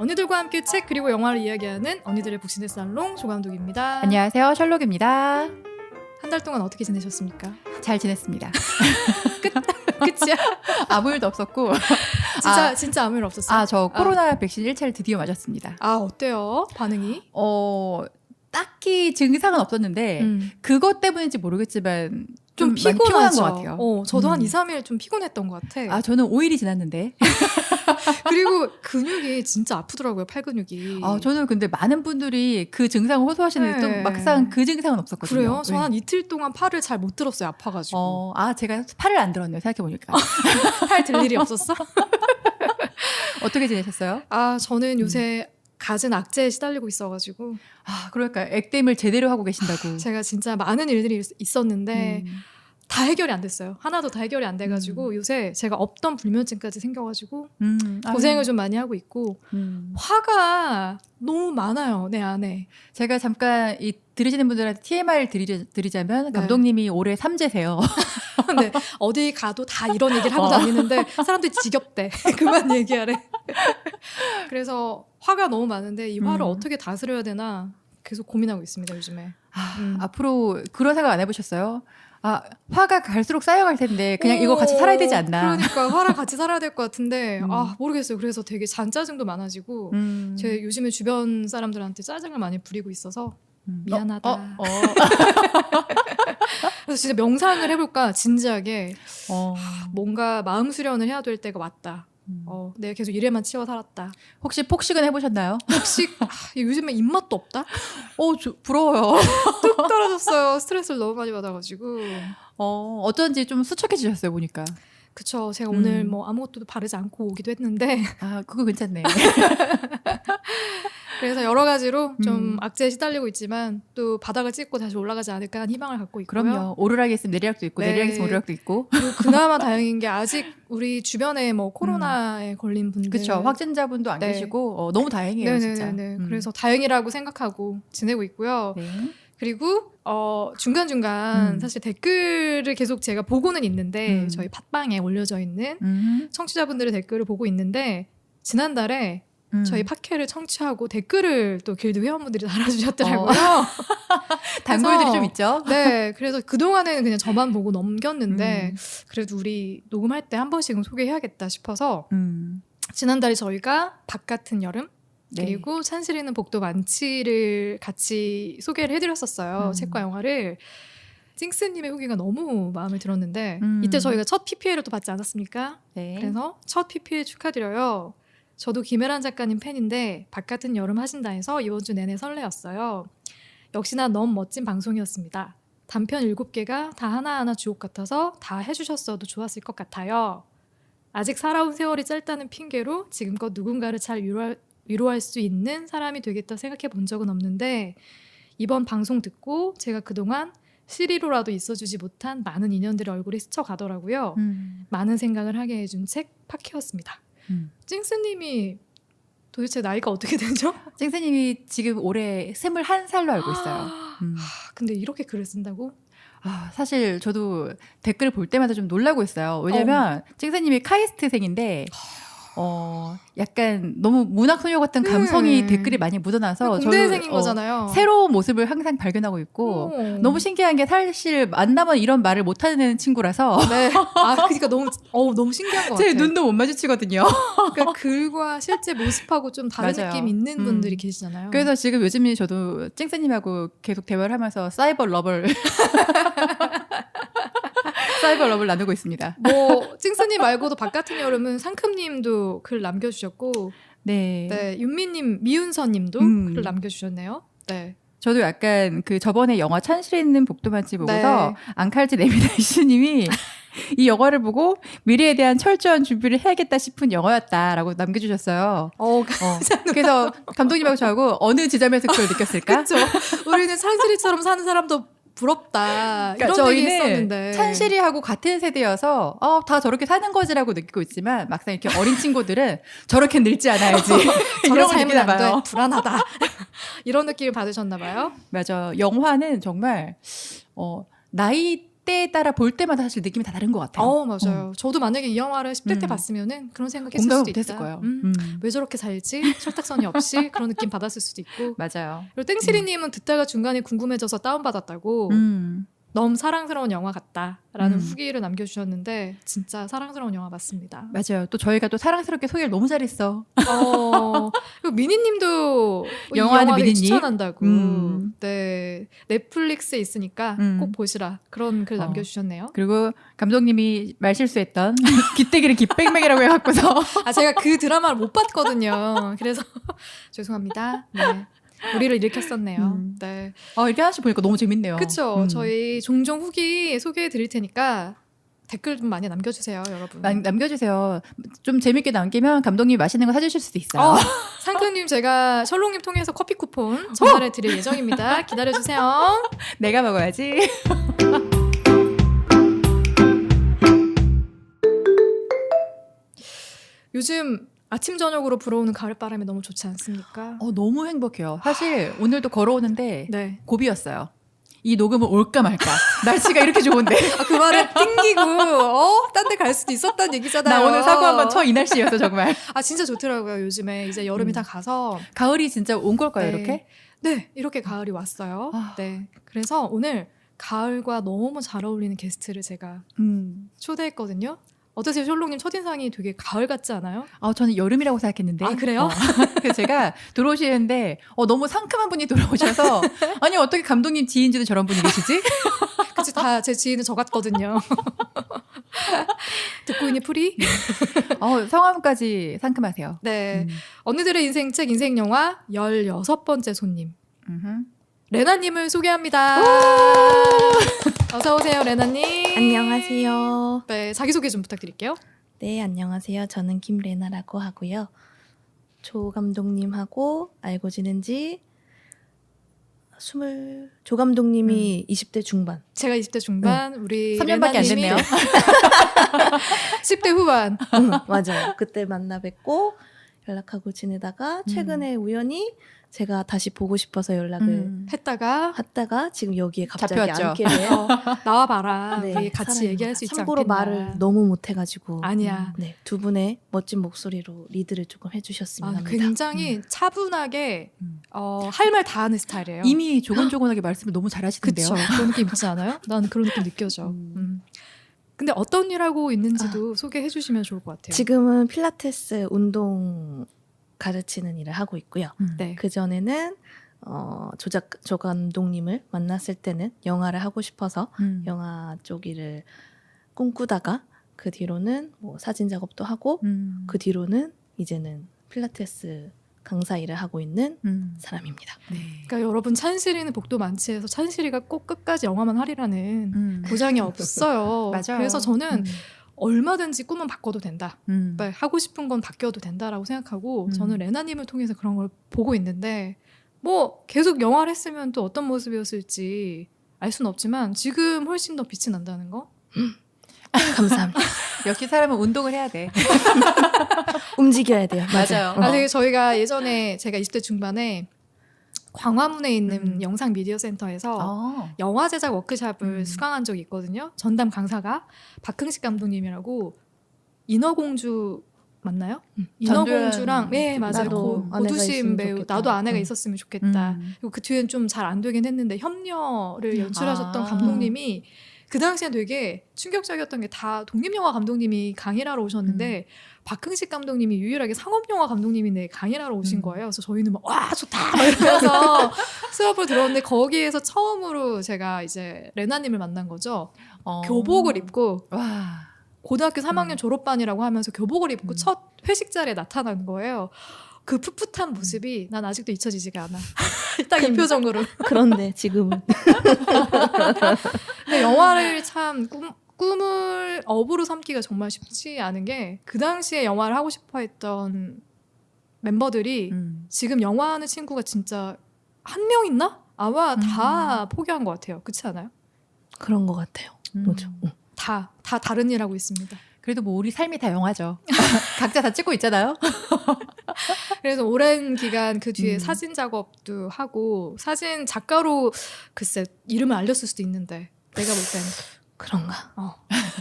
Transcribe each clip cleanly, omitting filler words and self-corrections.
언니들과 함께 책 그리고 영화를 이야기하는 언니들의 북신의 살롱 조감독입니다. 안녕하세요. 셜록입니다. 한 달 동안 어떻게 지내셨습니까? 잘 지냈습니다. 끝이야? 아무 일도 없었고 진짜 아무 일 없었어요? 저 코로나 백신 1차를 드디어 맞았습니다. 어때요? 반응이? 딱히 증상은 없었는데 그것 때문인지 모르겠지만 좀 피곤한 피곤하죠. 것 같아요. 저도 한 2, 3일 좀 피곤했던 것 같아. 저는 5일이 지났는데. 그리고 근육이 진짜 아프더라고요. 팔 근육이. 저는 근데 많은 분들이 그 증상을 호소하시는데 또 막상 그 증상은 없었거든요. 그래요? 저 한 이틀 동안 팔을 잘 못 들었어요. 아파가지고. 제가 팔을 안 들었네요. 생각해보니까. 팔 들 일이 없었어? 어떻게 지내셨어요? 저는 요새 갖은 악재에 시달리고 있어가지고. 그러니까 액땜을 제대로 하고 계신다고. 제가 진짜 많은 일들이 있었는데 다 해결이 안 됐어요. 하나도 다 해결이 안 돼가지고 요새 제가 없던 불면증까지 생겨가지고 고생을 좀 많이 하고 있고 화가 너무 많아요. 내 안에. 제가 잠깐 들으시는 분들한테 TMI를 드리자면 감독님이 올해 3제세요. 네, 어디 가도 다 이런 얘기를 하고 다니는데 사람들이 지겹대. 그만 얘기하래. 그래서 화가 너무 많은데 이 화를 어떻게 다스려야 되나 계속 고민하고 있습니다. 요즘에. 앞으로 그런 생각 안 해보셨어요? 화가 갈수록 쌓여갈 텐데 그냥 이거 같이 살아야 되지 않나. 그러니까 화랑 같이 살아야 될 것 같은데 모르겠어요. 그래서 되게 잔짜증도 많아지고 제 요즘에 주변 사람들한테 짜증을 많이 부리고 있어서 미안하다. 그래서 진짜 명상을 해볼까 진지하게 뭔가 마음 수련을 해야 될 때가 왔다. 내가 계속 일에만 치여 살았다. 혹시 폭식은 해보셨나요? 폭식 요즘에 입맛도 없다? 부러워요. 뚝 떨어졌어요. 스트레스를 너무 많이 받아가지고. 어쩐지 좀 수척해지셨어요 보니까. 그쵸. 제가 오늘 뭐 아무것도 바르지 않고 오기도 했는데. 그거 괜찮네. 그래서 여러 가지로 좀 악재에 시달리고 있지만 또 바닥을 찍고 다시 올라가지 않을까 하는 희망을 갖고 있고요. 그럼요. 오르락이 있으면 내리락도 있고 내리락이 있으면 오르락도 있고. 그리고 그나마 다행인 게 아직 우리 주변에 뭐 코로나에 걸린 분들 그렇죠. 확진자분도 안 계시고 너무 다행이에요. 진짜. 그래서 다행이라고 생각하고 지내고 있고요. 네. 그리고 중간중간 사실 댓글을 계속 제가 보고는 있는데 저희 팟빵에 올려져 있는 청취자분들의 댓글을 보고 있는데 지난달에 저희 팟캐를 청취하고 댓글을 또 길드 회원분들이 달아주셨더라고요. 단골들이 좀 있죠. 네, 그래서 그동안에는 그냥 저만 보고 넘겼는데 그래도 우리 녹음할 때 한 번씩은 소개해야겠다 싶어서 지난달에 저희가 박 같은 여름 그리고 찬실이는 복도 많지를 같이 소개를 해드렸었어요. 책과 영화를. 찡스님의 후기가 너무 마음에 들었는데 이때 저희가 첫 PPL을 또 받지 않았습니까? 네. 그래서 첫 PPL 축하드려요. 저도 김혜란 작가님 팬인데 박 같은 여름 하신다 해서 이번 주 내내 설레었어요. 역시나 너무 멋진 방송이었습니다. 단편 7개가 다 하나하나 주옥 같아서 다 해주셨어도 좋았을 것 같아요. 아직 살아온 세월이 짧다는 핑계로 지금껏 누군가를 잘 위로할 수 있는 사람이 되겠다 생각해 본 적은 없는데 이번 방송 듣고 제가 그동안 시리로라도 있어주지 못한 많은 인연들의 얼굴이 스쳐가더라고요. 많은 생각을 하게 해준 책 팟캐였습니다. 찡스님이 도대체 나이가 어떻게 되죠? 찡스님이 지금 올해 21살로 알고 있어요. 근데 이렇게 글을 쓴다고? 사실 저도 댓글을 볼 때마다 좀 놀라고 있어요. 왜냐면 찡스님이 카이스트생인데 약간 너무 문학소녀 같은 감성이 댓글이 많이 묻어나서 공대생인 거잖아요. 새로운 모습을 항상 발견하고 있고 너무 신기한 게 사실 만나면 이런 말을 못하는 친구라서 네. 그러니까 너무 신기한 것 같아요. 제 눈도 못 마주치거든요. 그러니까 글과 실제 모습하고 좀 다른 맞아요. 느낌 있는 분들이 계시잖아요. 그래서 지금 요즘 저도 찡스님하고 계속 대화를 하면서 사이버 러버를 나누고 있습니다. 뭐 찡스님 말고도 바깥은 여름은 상큼님도 글 남겨주셨고, 네 윤미님, 미윤서님도 글을 남겨주셨네요. 네. 저도 약간 저번에 영화 찬실에 있는 복도만치 보고서 앙칼지 레미다 이슈님이 이 영화를 보고 미래에 대한 철저한 준비를 해야겠다 싶은 영화였다라고 남겨주셨어요. 그래서 감독님하고 저하고 어느 지점에서 그걸 느꼈을까? 그렇죠. 우리는 찬실이처럼 사는 사람도 부럽다. 그러니까 이런 얘기 했었는데. 찬실이하고 같은 세대여서 다 저렇게 사는 거지라고 느끼고 있지만 막상 이렇게 어린 친구들은 저렇게 늙지 않아야지. 저런 삶은 안 돼. 불안하다. 이런 느낌을 받으셨나 봐요. 맞아. 영화는 정말 나이 때에 따라 볼 때마다 사실 느낌이 다 다른 것 같아요. 맞아요. 저도 만약에 이 영화를 10대 때 봤으면은 그런 생각했을 공감을 수도 못했을 있다. 거예요. 왜 저렇게 살지? 철딱선이 없이 그런 느낌 받았을 수도 있고. 맞아요. 그리고 땡시리님은 듣다가 중간에 궁금해져서 다운받았다고 너무 사랑스러운 영화 같다라는 후기를 남겨주셨는데 진짜 사랑스러운 영화 맞습니다. 맞아요. 또 저희가 또 사랑스럽게 소개를 너무 잘했어. 그리고 미니님도 이 영화는 영화 되게 미니님? 추천한다고. 네, 넷플릭스에 있으니까 꼭 보시라 그런 글 남겨주셨네요. 그리고 감독님이 말실수했던 귀때기를 깃백맥이라고 해갖고서 제가 그 드라마를 못 봤거든요. 그래서 죄송합니다. 네. 우리를 일으켰었네요. 네. 이렇게 하나씩 보니까 너무 재밌네요. 그쵸. 저희 종종 후기 소개해 드릴 테니까 댓글 좀 많이 남겨주세요, 여러분. 남겨주세요. 좀 재밌게 남기면 감독님이 맛있는 거 사주실 수도 있어요. 상크님 제가 셜록님 통해서 커피 쿠폰 전달해 드릴 예정입니다. 기다려주세요. 내가 먹어야지. 요즘 아침 저녁으로 불어오는 가을바람이 너무 좋지 않습니까? 너무 행복해요. 사실 오늘도 걸어오는데 네. 고비였어요. 이 녹음은 올까 말까. 날씨가 이렇게 좋은데. 그 말을 띵기고 딴 데 갈 수도 있었다는 얘기잖아요. 나 오늘 사고 한번 쳐 이 날씨였어 정말. 진짜 좋더라고요. 요즘에 이제 여름이 다 가서. 가을이 진짜 온 걸까요? 네. 이렇게? 네, 이렇게 가을이 왔어요. 네, 그래서 오늘 가을과 너무 잘 어울리는 게스트를 제가 초대했거든요. 어떠세요? 셜록님 첫인상이 되게 가을 같지 않아요? 저는 여름이라고 생각했는데. 그래요? 그래서 제가 들어오시는데 너무 상큼한 분이 들어오셔서 아니 어떻게 감독님 지인지도 저런 분이 계시지? 그치, 다 제 지인은 저 같거든요. 듣고 있니 프리? 성함까지 상큼하세요. 네. 언니들의 인생책 인생영화 16번째 손님. 레나님을 소개합니다. 어서오세요, 레나님. 안녕하세요. 네, 자기소개 좀 부탁드릴게요. 네, 안녕하세요. 저는 김레나라고 하고요. 조 감독님하고 알고 지낸 지 조 감독님이 20대 중반. 제가 20대 중반, 우리 3년밖에 안 됐네요. 10대 후반. 맞아요. 그때 만나 뵙고 연락하고 지내다가 최근에 우연히 제가 다시 보고 싶어서 연락을 했다가 지금 여기에 갑자기 잡혀왔죠. 앉게 돼요. 나와봐라. 네, 우리 같이 사랑입니다. 얘기할 수 있지 참고로 않겠나. 말을 너무 못해가지고 아니야. 네, 두 분의 멋진 목소리로 리드를 조금 해주셨으면 합니다. 굉장히 차분하게 할 말 다 하는 스타일이에요. 이미 조곤조곤하게 말씀을 너무 잘하시던데요. 그쵸. 그런 느낌 있지 않아요? 나는 그런 느낌 느껴져. 근데 어떤 일 하고 있는지도 소개해 주시면 좋을 것 같아요. 지금은 필라테스 운동 가르치는 일을 하고 있고요. 네. 그 전에는 조 감독님을 만났을 때는 영화를 하고 싶어서 영화 쪽 일을 꿈꾸다가 그 뒤로는 뭐 사진 작업도 하고 그 뒤로는 이제는 필라테스 강사 일을 하고 있는 사람입니다. 네. 그러니까 여러분 찬실이는 복도 많지해서 찬실이가 꼭 끝까지 영화만 하리라는 보장이 없어요. 맞아요. 그래서 저는 얼마든지 꿈은 바꿔도 된다. 음. 네, 하고 싶은 건 바뀌어도 된다라고 생각하고 저는 레나님을 통해서 그런 걸 보고 있는데 뭐 계속 영화를 했으면 또 어떤 모습이었을지 알 수는 없지만 지금 훨씬 더 빛이 난다는 거. 감사합니다. 역시 사람은 운동을 해야 돼. 움직여야 돼요. 맞아요. 되게 저희가 예전에 제가 20대 중반에 광화문에 있는 영상 미디어 센터에서 영화 제작 워크숍을 수강한 적이 있거든요. 전담 강사가 박흥식 감독님이라고 인어공주 맞나요? 인어공주랑 네 맞아요. 나도 아내가 고두심 있으면 배우 좋겠다. 나도 아내가 있었으면 좋겠다. 그리고 그 뒤엔 좀 잘 안 되긴 했는데 협녀를 연출하셨던 감독님이 그 당시엔 되게 충격적이었던 게 다 독립영화 감독님이 강의를 하러 오셨는데 박흥식 감독님이 유일하게 상업영화 감독님인데 강의를 하러 오신 거예요. 그래서 저희는 막 와 좋다 막 이러면서 수업을 들었는데 거기에서 처음으로 제가 이제 레나님을 만난 거죠. 교복을 입고 와. 고등학교 3학년 졸업반이라고 하면서 교복을 입고 첫 회식 자리에 나타난 거예요. 그 풋풋한 모습이 난 아직도 잊혀지지가 않아. 딱 이 표정으로. 그런데 지금은 근데 영화를 참 꿈을 업으로 삼기가 정말 쉽지 않은 게 그 당시에 영화를 하고 싶어 했던 멤버들이 지금 영화하는 친구가 진짜 한 명 있나? 아마 다 포기한 것 같아요. 그렇지 않아요? 그런 것 같아요. 그렇죠. 다 다른 일 하고 있습니다. 그래도 뭐 우리 삶이 다 영화죠. 각자 다 찍고 있잖아요. 그래서 오랜 기간 그 뒤에 사진 작업도 하고 사진 작가로 글쎄 이름을 알렸을 수도 있는데 내가 볼 때는 그런가.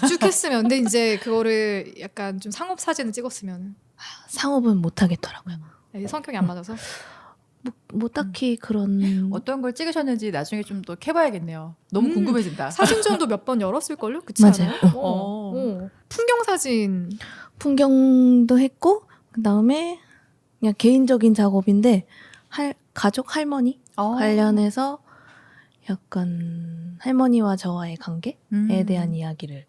쭉 했으면 근데 이제 그거를 약간 좀 상업 사진을 찍었으면 상업은 못 하겠더라고요. 성격이 안 맞아서. 뭐 딱히 그런 어떤 걸 찍으셨는지 나중에 좀 더 캐봐야겠네요. 너무 궁금해진다. 사진전도 몇 번 열었을걸요? 그치 맞아요. 않아요? 풍경 사진. 풍경도 했고 그다음에 그냥 개인적인 작업인데 가족 할머니 관련해서 약간 할머니와 저와의 관계에 대한 이야기를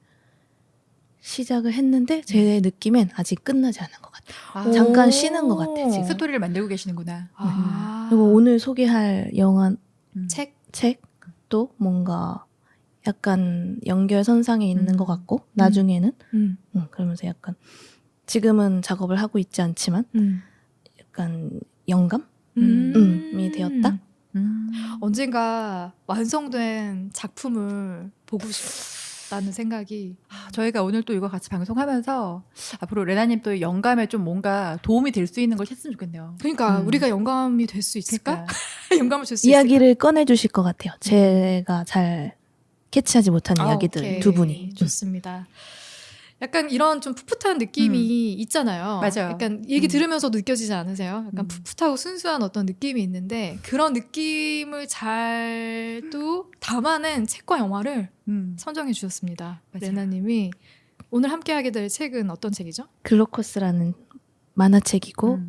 시작을 했는데 제 느낌엔 아직 끝나지 않은 것 같아요. 잠깐 쉬는 것 같아 지금. 스토리를 만들고 계시는구나. 그리고 오늘 소개할 영화 책도 뭔가 약간 연결선상에 있는 것 같고 나중에는 그러면서 약간 지금은 작업을 하고 있지 않지만 약간 영감이 되었다. 언젠가 완성된 작품을 보고 싶다는 생각이. 저희가 오늘 또 이거 같이 방송하면서 앞으로 레나님 또 영감에 좀 뭔가 도움이 될 수 있는 걸 했으면 좋겠네요. 그러니까 우리가 영감이 될 수 있을까? 그러니까. 영감을 줄 수 있을까? 이야기를 꺼내주실 것 같아요. 제가 잘 캐치하지 못한 이야기들 오케이. 두 분이. 좋습니다. 약간 이런 좀 풋풋한 느낌이 있잖아요. 맞아요. 약간 얘기 들으면서도 느껴지지 않으세요? 약간 풋풋하고 순수한 어떤 느낌이 있는데 그런 느낌을 잘 또 담아낸 책과 영화를 선정해 주셨습니다. 맞아요. 레나님이 오늘 함께하게 될 책은 어떤 책이죠? 글로커스라는 만화책이고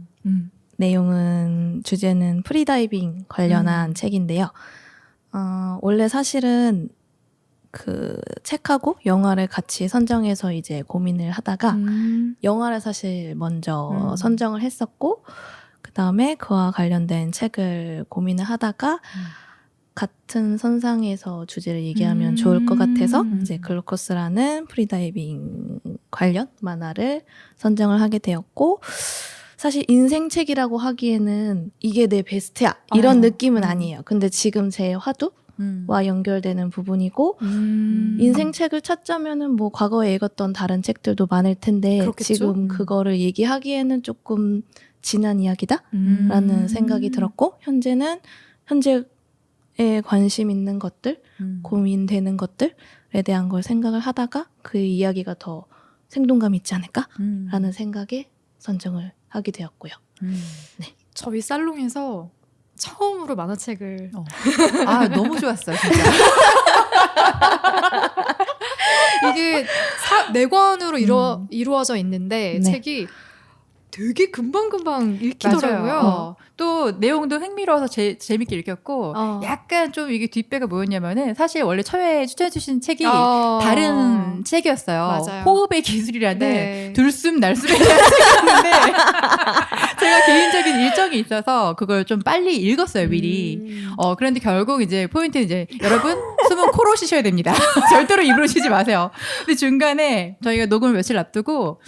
내용은 주제는 프리다이빙 관련한 책인데요. 원래 사실은 그 책하고 영화를 같이 선정해서 이제 고민을 하다가 영화를 사실 먼저 선정을 했었고 그 다음에 그와 관련된 책을 고민을 하다가 같은 선상에서 주제를 얘기하면 좋을 것 같아서 이제 글로커스라는 프리다이빙 관련 만화를 선정을 하게 되었고 사실 인생책이라고 하기에는 이게 내 베스트야 이런 느낌은 아니에요. 근데 지금 제 화두와 연결되는 부분이고 인생책을 찾자면은 뭐 과거에 읽었던 다른 책들도 많을 텐데 그렇겠죠? 지금 그거를 얘기하기에는 조금 지난 이야기다라는 생각이 들었고 현재에 관심 있는 것들, 고민되는 것들에 대한 걸 생각을 하다가 그 이야기가 더 생동감 있지 않을까라는 생각에 선정을 하게 되었고요. 네. 저희 살롱에서 처음으로 만화책을 너무 좋았어요, 진짜. 이게 4권으로 이루어져 있는데 네. 책이 되게 금방금방 읽히더라고요. 맞아요. 또 내용도 흥미로워서 재밌게 읽혔고 약간 좀 이게 뒷배가 뭐였냐면은 사실 원래 처음에 추천해주신 책이 다른 책이었어요. 맞아요. 호흡의 기술이라는 네. 들숨 날숨에 대한 책이었는데 제가 개인적인 일정이 있어서 그걸 좀 빨리 읽었어요, 미리. 그런데 결국 이제 포인트는 이제 여러분 숨은 코로 쉬셔야 됩니다. 절대로 입으로 쉬지 마세요. 근데 중간에 저희가 녹음을 며칠 앞두고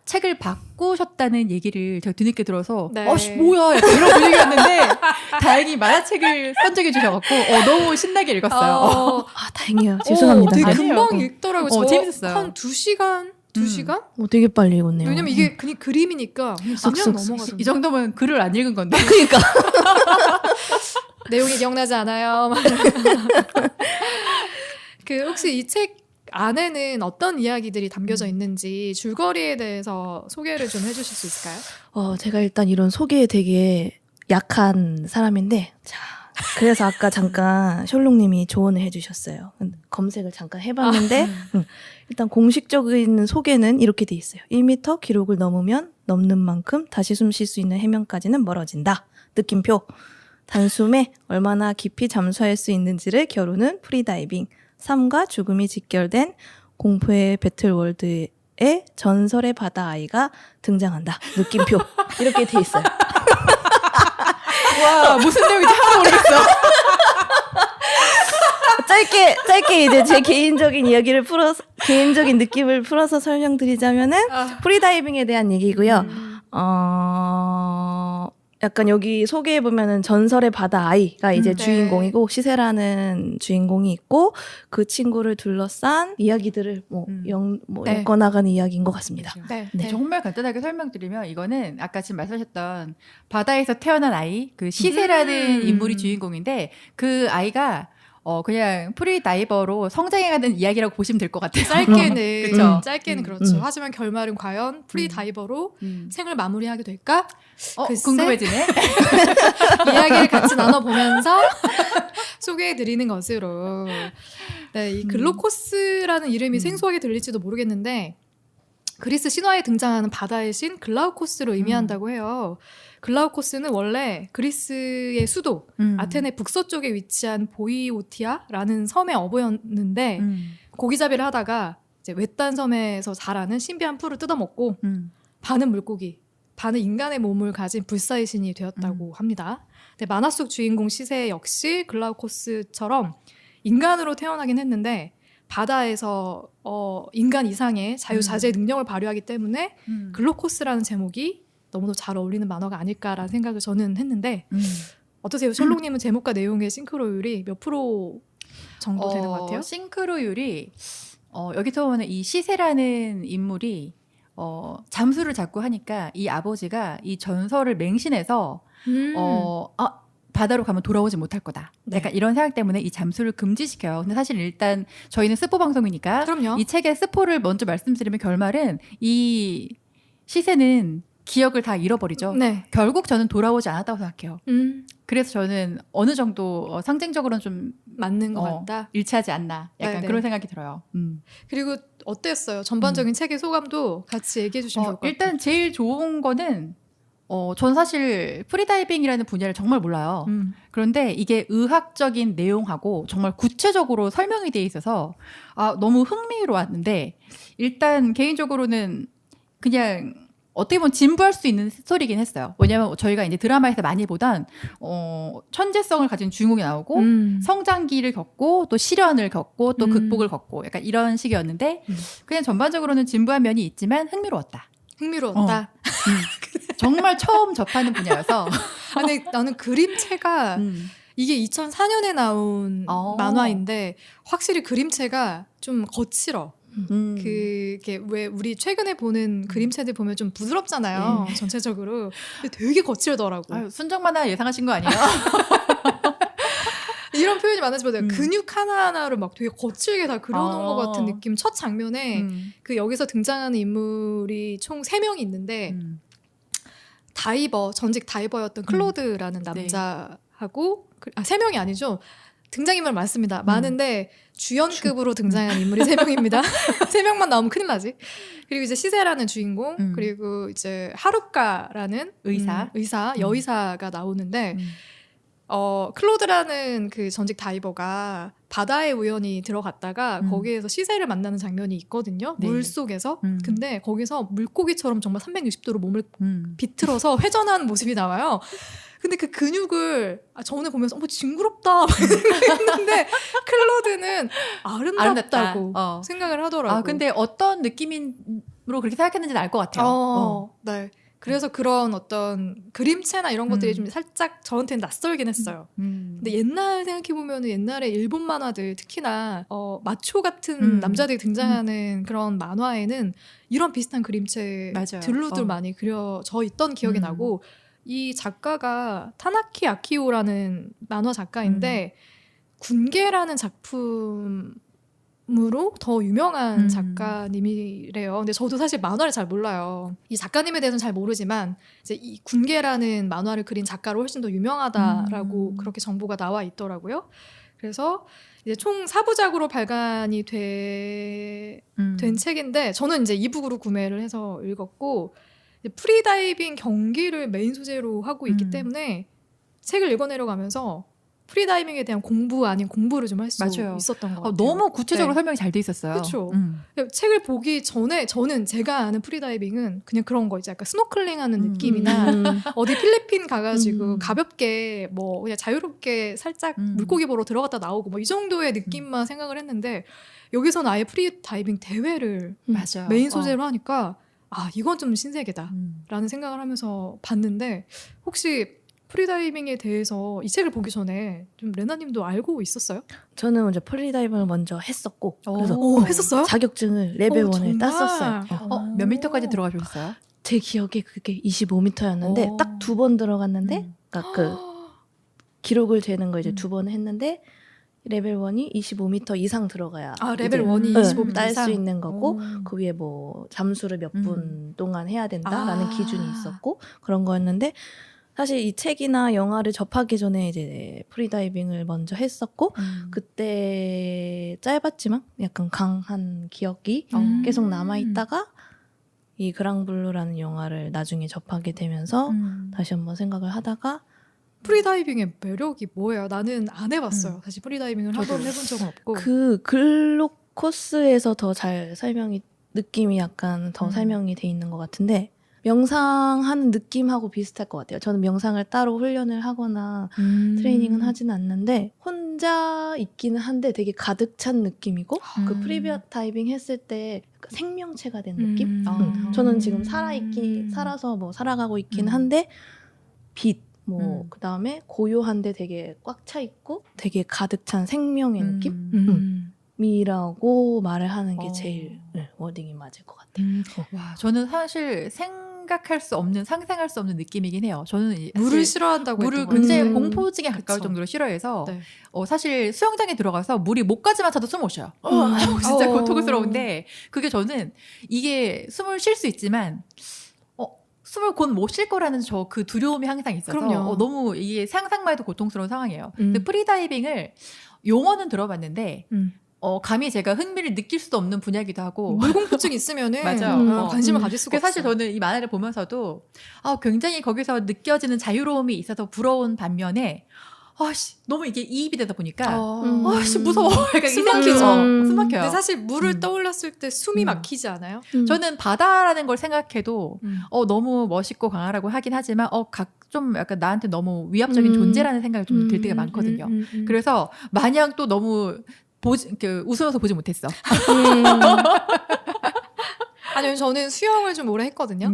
책을 바꾸셨다는 얘기를 제가 뒤늦게 들어서 네. 뭐야 약간 이런 분위기였는데 다행히 만화책을 선정해 주셔갖고 너무 신나게 읽었어요. 다행이에요. 죄송합니다. 되게 아니에요. 금방 읽더라고요. 저 재밌었어요. 한 2시간? 2시간? 되게 빨리 읽었네요. 왜냐면 이게 그냥 그림이니까 그냥 넘어가던데. 이 정도면 글을 안 읽은 건데. 그러니까 내용이 기억나지 않아요. 혹시 이 책 안에는 어떤 이야기들이 담겨져 있는지 줄거리에 대해서 소개를 좀 해주실 수 있을까요? 제가 일단 이런 소개에 되게 약한 사람인데 자 그래서 아까 잠깐 셜록님이 조언을 해주셨어요. 검색을 잠깐 해봤는데 일단 공식적인 소개는 이렇게 돼 있어요. 1m 기록을 넘는 만큼 다시 숨 쉴 수 있는 해면까지는 멀어진다. 느낌표. 단숨에 얼마나 깊이 잠수할 수 있는지를 겨루는 프리다이빙. 삶과 죽음이 직결된 공포의 배틀월드에 전설의 바다 아이가 등장한다. 느낌표. 이렇게 돼 있어요. 와 무슨 내용인지 하나도 모르겠어. 짧게 이제 제 개인적인 개인적인 느낌을 풀어서 설명드리자면은 프리다이빙에 대한 얘기고요. 약간 여기 소개해보면은 전설의 바다 아이가 이제 주인공이고 시세라는 주인공이 있고 그 친구를 둘러싼 이야기들을 엮어나가는 이야기인 것 같습니다. 네. 정말 간단하게 설명드리면 이거는 아까 지금 말씀하셨던 바다에서 태어난 아이 그 시세라는 인물이 주인공인데 그 아이가 그냥 프리다이버로 성장해가는 이야기라고 보시면 될 것 같아요. 짧게는 짧게는 음, 그렇죠. 음. 하지만 결말은 과연 프리다이버로 생을 마무리하게 될까? 글쎄. 궁금해지네. 이야기를 같이 나눠보면서 소개해드리는 것으로. 네, 이 글로코스라는 이름이 생소하게 들릴지도 모르겠는데 그리스 신화에 등장하는 바다의 신 글라우코스를 의미한다고 해요. 글라우코스는 원래 그리스의 수도 아테네 북서쪽에 위치한 보이오티아라는 섬의 어부였는데 고기잡이를 하다가 이제 외딴 섬에서 자라는 신비한 풀을 뜯어먹고 반은 물고기, 반은 인간의 몸을 가진 불사의 신이 되었다고 합니다. 근데 만화 속 주인공 시세 역시 글라우코스처럼 인간으로 태어나긴 했는데 바다에서 인간 이상의 자유자재의 능력을 발휘하기 때문에 글로코스라는 제목이 너무도 잘 어울리는 만화가 아닐까라는 생각을 저는 했는데 어떠세요? 셜록님은 제목과 내용의 싱크로율이 몇 프로 정도 되는 것 같아요? 싱크로율이 여기서 보면 이 시세라는 인물이 잠수를 자꾸 하니까 이 아버지가 이 전설을 맹신해서 바다로 가면 돌아오지 못할 거다. 네. 약간 이런 생각 때문에 이 잠수를 금지시켜요. 근데 사실 일단 저희는 스포 방송이니까 그럼요. 이 책의 스포를 먼저 말씀드리면 결말은 이 시세는 기억을 다 잃어버리죠. 네. 결국 저는 돌아오지 않았다고 생각해요. 그래서 저는 어느 정도 상징적으로는 좀 맞는 것 같다. 일치하지 않나. 약간 네네. 그런 생각이 들어요. 그리고 어땠어요? 전반적인 책의 소감도 같이 얘기해 주시면 좋을 것 같아요. 일단 제일 좋은 거는 전 사실 프리다이빙이라는 분야를 정말 몰라요. 그런데 이게 의학적인 내용하고 정말 구체적으로 설명이 돼 있어서 너무 흥미로웠는데 일단 개인적으로는 그냥 어떻게 보면 진부할 수 있는 스토리긴 했어요. 왜냐하면 저희가 이제 드라마에서 많이 보던 천재성을 가진 주인공이 나오고 성장기를 겪고 또 시련을 겪고 또 극복을 겪고 약간 이런 식이었는데 그냥 전반적으로는 진부한 면이 있지만 흥미로웠다. 흥미로웠다. 정말 처음 접하는 분야여서. 근데 나는 그림체가 이게 2004년에 나온 만화인데 확실히 그림체가 좀 거칠어. 그게 왜 우리 최근에 보는 그림체들 보면 좀 부드럽잖아요. 전체적으로. 근데 되게 거칠더라고. 순정 만화 예상하신 거 아니에요? 이런 표현이 많아지면 근육 하나하나를 막 되게 거칠게 다 그려놓은 것 같은 느낌. 첫 장면에 그 여기서 등장하는 인물이 총 3명이 있는데 다이버, 전직 다이버였던 클로드라는 남자하고 3명이 아니죠. 등장인물 많습니다. 많은데 주연급으로 등장한 인물이 3명입니다. 3명만 나오면 큰일 나지. 그리고 이제 시세라는 주인공, 그리고 이제 하루카라는 의사, 여의사가 나오는데 클로드라는 그 전직 다이버가 바다에 우연히 들어갔다가 거기에서 시세를 만나는 장면이 있거든요. 네. 물속에서. 근데 거기서 물고기처럼 정말 360도로 몸을 비틀어서 회전하는 모습이 나와요. 근데 그 근육을 저 오늘 보면서 징그럽다 했는데 클로드는 아름답다고 생각을 하더라고요. 근데 어떤 느낌으로 그렇게 생각했는지는 알 것 같아요. 네. 그래서 그런 어떤 그림체나 이런 것들이 좀 살짝 저한테는 낯설긴 했어요. 근데 옛날 생각해보면 옛날에 일본 만화들 특히나 마초 같은 남자들이 등장하는 그런 만화에는 이런 비슷한 그림체들로들 많이 그려져 있던 기억이 나고 이 작가가 타나키 아키오라는 만화 작가인데 군계라는 작품으로 더 유명한 작가님이래요. 근데 저도 사실 만화를 잘 몰라요. 이 작가님에 대해서는 잘 모르지만 이제 이 군계라는 만화를 그린 작가로 훨씬 더 유명하다라고 그렇게 정보가 나와 있더라고요. 그래서 이제 총 4부작으로 발간이 된 책인데 저는 이제 이북으로 구매를 해서 읽었고 프리다이빙 경기를 메인 소재로 하고 있기 때문에 책을 읽어내려가면서 프리다이빙에 대한 공부 아닌 공부를 좀 할 수 있었던 것 같아요. 너무 구체적으로 설명이 잘 돼 있었어요. 그렇죠. 책을 보기 전에 저는 제가 아는 프리다이빙은 그냥 그런 거 이제 약간 스노클링하는 느낌이나 어디 필리핀 가가지고 가볍게 뭐 그냥 자유롭게 살짝 물고기 보러 들어갔다 나오고 뭐 이 정도의 느낌만 생각을 했는데 여기서는 아예 프리다이빙 대회를 메인 소재로 하니까 이건 좀 신세계다라는 생각을 하면서 봤는데 혹시 프리다이빙에 대해서 이 책을 보기 전에 좀 레나님도 알고 있었어요? 저는 먼저 프리다이빙을 먼저 했었고 그래서 했었어요? 자격증을 레벨 1을 땄었어요. 몇 미터까지 들어가셨어요? 제 기억에 그게 25m였는데 딱 2번 들어갔는데 그러니까 그 기록을 재는 거 이제 2번 했는데 레벨 1이 25m 이상 들어가야 레벨 이제 1이 네, 25m 딸 이상? 수 있는 거고 오. 그 위에 뭐 잠수를 몇 분 동안 해야 된다라는 아. 기준이 있었고 그런 거였는데 사실 이 책이나 영화를 접하기 전에 이제 프리다이빙을 먼저 했었고 그때 짧았지만 약간 강한 기억이 계속 남아 있다가 이 그랑블루라는 영화를 나중에 접하게 되면서 다시 한번 생각을 하다가 프리다이빙의 매력이 뭐예요? 나는 안 해봤어요. 사실 프리다이빙을 한 번도 해본 적은 없고. 그 글록 코스에서 더 잘 설명이 느낌이 약간 더 설명이 돼 있는 것 같은데 명상하는 느낌하고 비슷할 것 같아요. 저는 명상을 따로 훈련을 하거나 트레이닝은 하진 않는데 혼자 있기는 한데 되게 가득 찬 느낌이고 그 프리다이빙 했을 때 생명체가 된 느낌? 저는 지금 살아서 뭐 살아가고 있긴 한데 빛 그 다음에 고요한데 되게 꽉 차 있고 되게 가득 찬 생명의 느낌이라고 말을 하는 게 제일 워딩이 맞을 것 같아요. 와, 저는 사실 생각할 수 없는, 상상할 수 없는 느낌이긴 해요. 저는 물을 싫어한다고 물을 했던 것 굉장히 같아요. 공포증에 가까울 그쵸. 정도로 싫어해서 네. 사실 수영장에 들어가서 물이 목까지만 차도 숨 못 쉬어요. 진짜 고통스러운데 그게 저는 이게 숨을 쉴 수 있지만 숨을 곧 못 쉴 거라는 저 그 두려움이 항상 있어서 그럼요. 너무 이게 상상만 해도 고통스러운 상황이에요. 근데 프리다이빙을 용어는 들어봤는데 감히 제가 흥미를 느낄 수도 없는 분야이기도 하고 물공포증 있으면은 맞아요. 관심을 가질 수가 그래서 없어요. 사실 저는 이 만화를 보면서도 굉장히 거기서 느껴지는 자유로움이 있어서 부러운 반면에 너무 이게 이입이 되다 보니까 무서워. 약간 숨 이 생각이 막히죠. 숨 막혀요. 근데 사실 물을 떠올렸을 때 숨이 막히지 않아요? 저는 바다라는 걸 생각해도 너무 멋있고 강하라고 하긴 하지만 좀 약간 나한테 너무 위압적인 존재라는 생각이 좀 들 때가 많거든요. 그래서 마냥 또 너무 웃으면서 보지 못했어. 아니요, 저는 수영을 좀 오래 했거든요.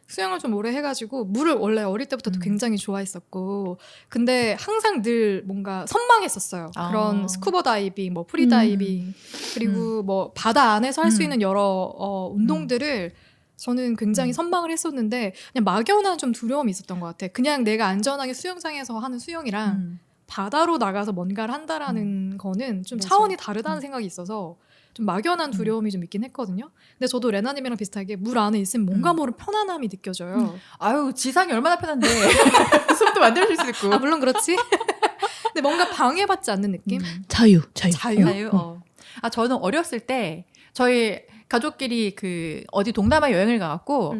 수영을 좀 오래 해가지고 물을 원래 어릴 때부터 굉장히 좋아했었고, 근데 항상 늘 뭔가 선망했었어요. 그런 스쿠버 다이빙, 뭐 프리다이빙, 그리고 뭐 바다 안에서 할 수 있는 여러 운동들을 저는 굉장히 선망을 했었는데 그냥 막연한 좀 두려움이 있었던 것 같아. 그냥 내가 안전하게 수영장에서 하는 수영이랑 바다로 나가서 뭔가를 한다라는 거는 좀 차원이 다르다는 생각이 있어서 좀 막연한 두려움이 좀 있긴 했거든요. 근데 저도 레나님이랑 비슷하게 물 안에 있으면 뭔가 모를 편안함이 느껴져요. 아유, 지상이 얼마나 편한데 숨도 만들어줄 수 있고. 물론 그렇지. 근데 뭔가 방해받지 않는 느낌? 자유. 저는 어렸을 때 저희 가족끼리 어디 동남아 여행을 가갖고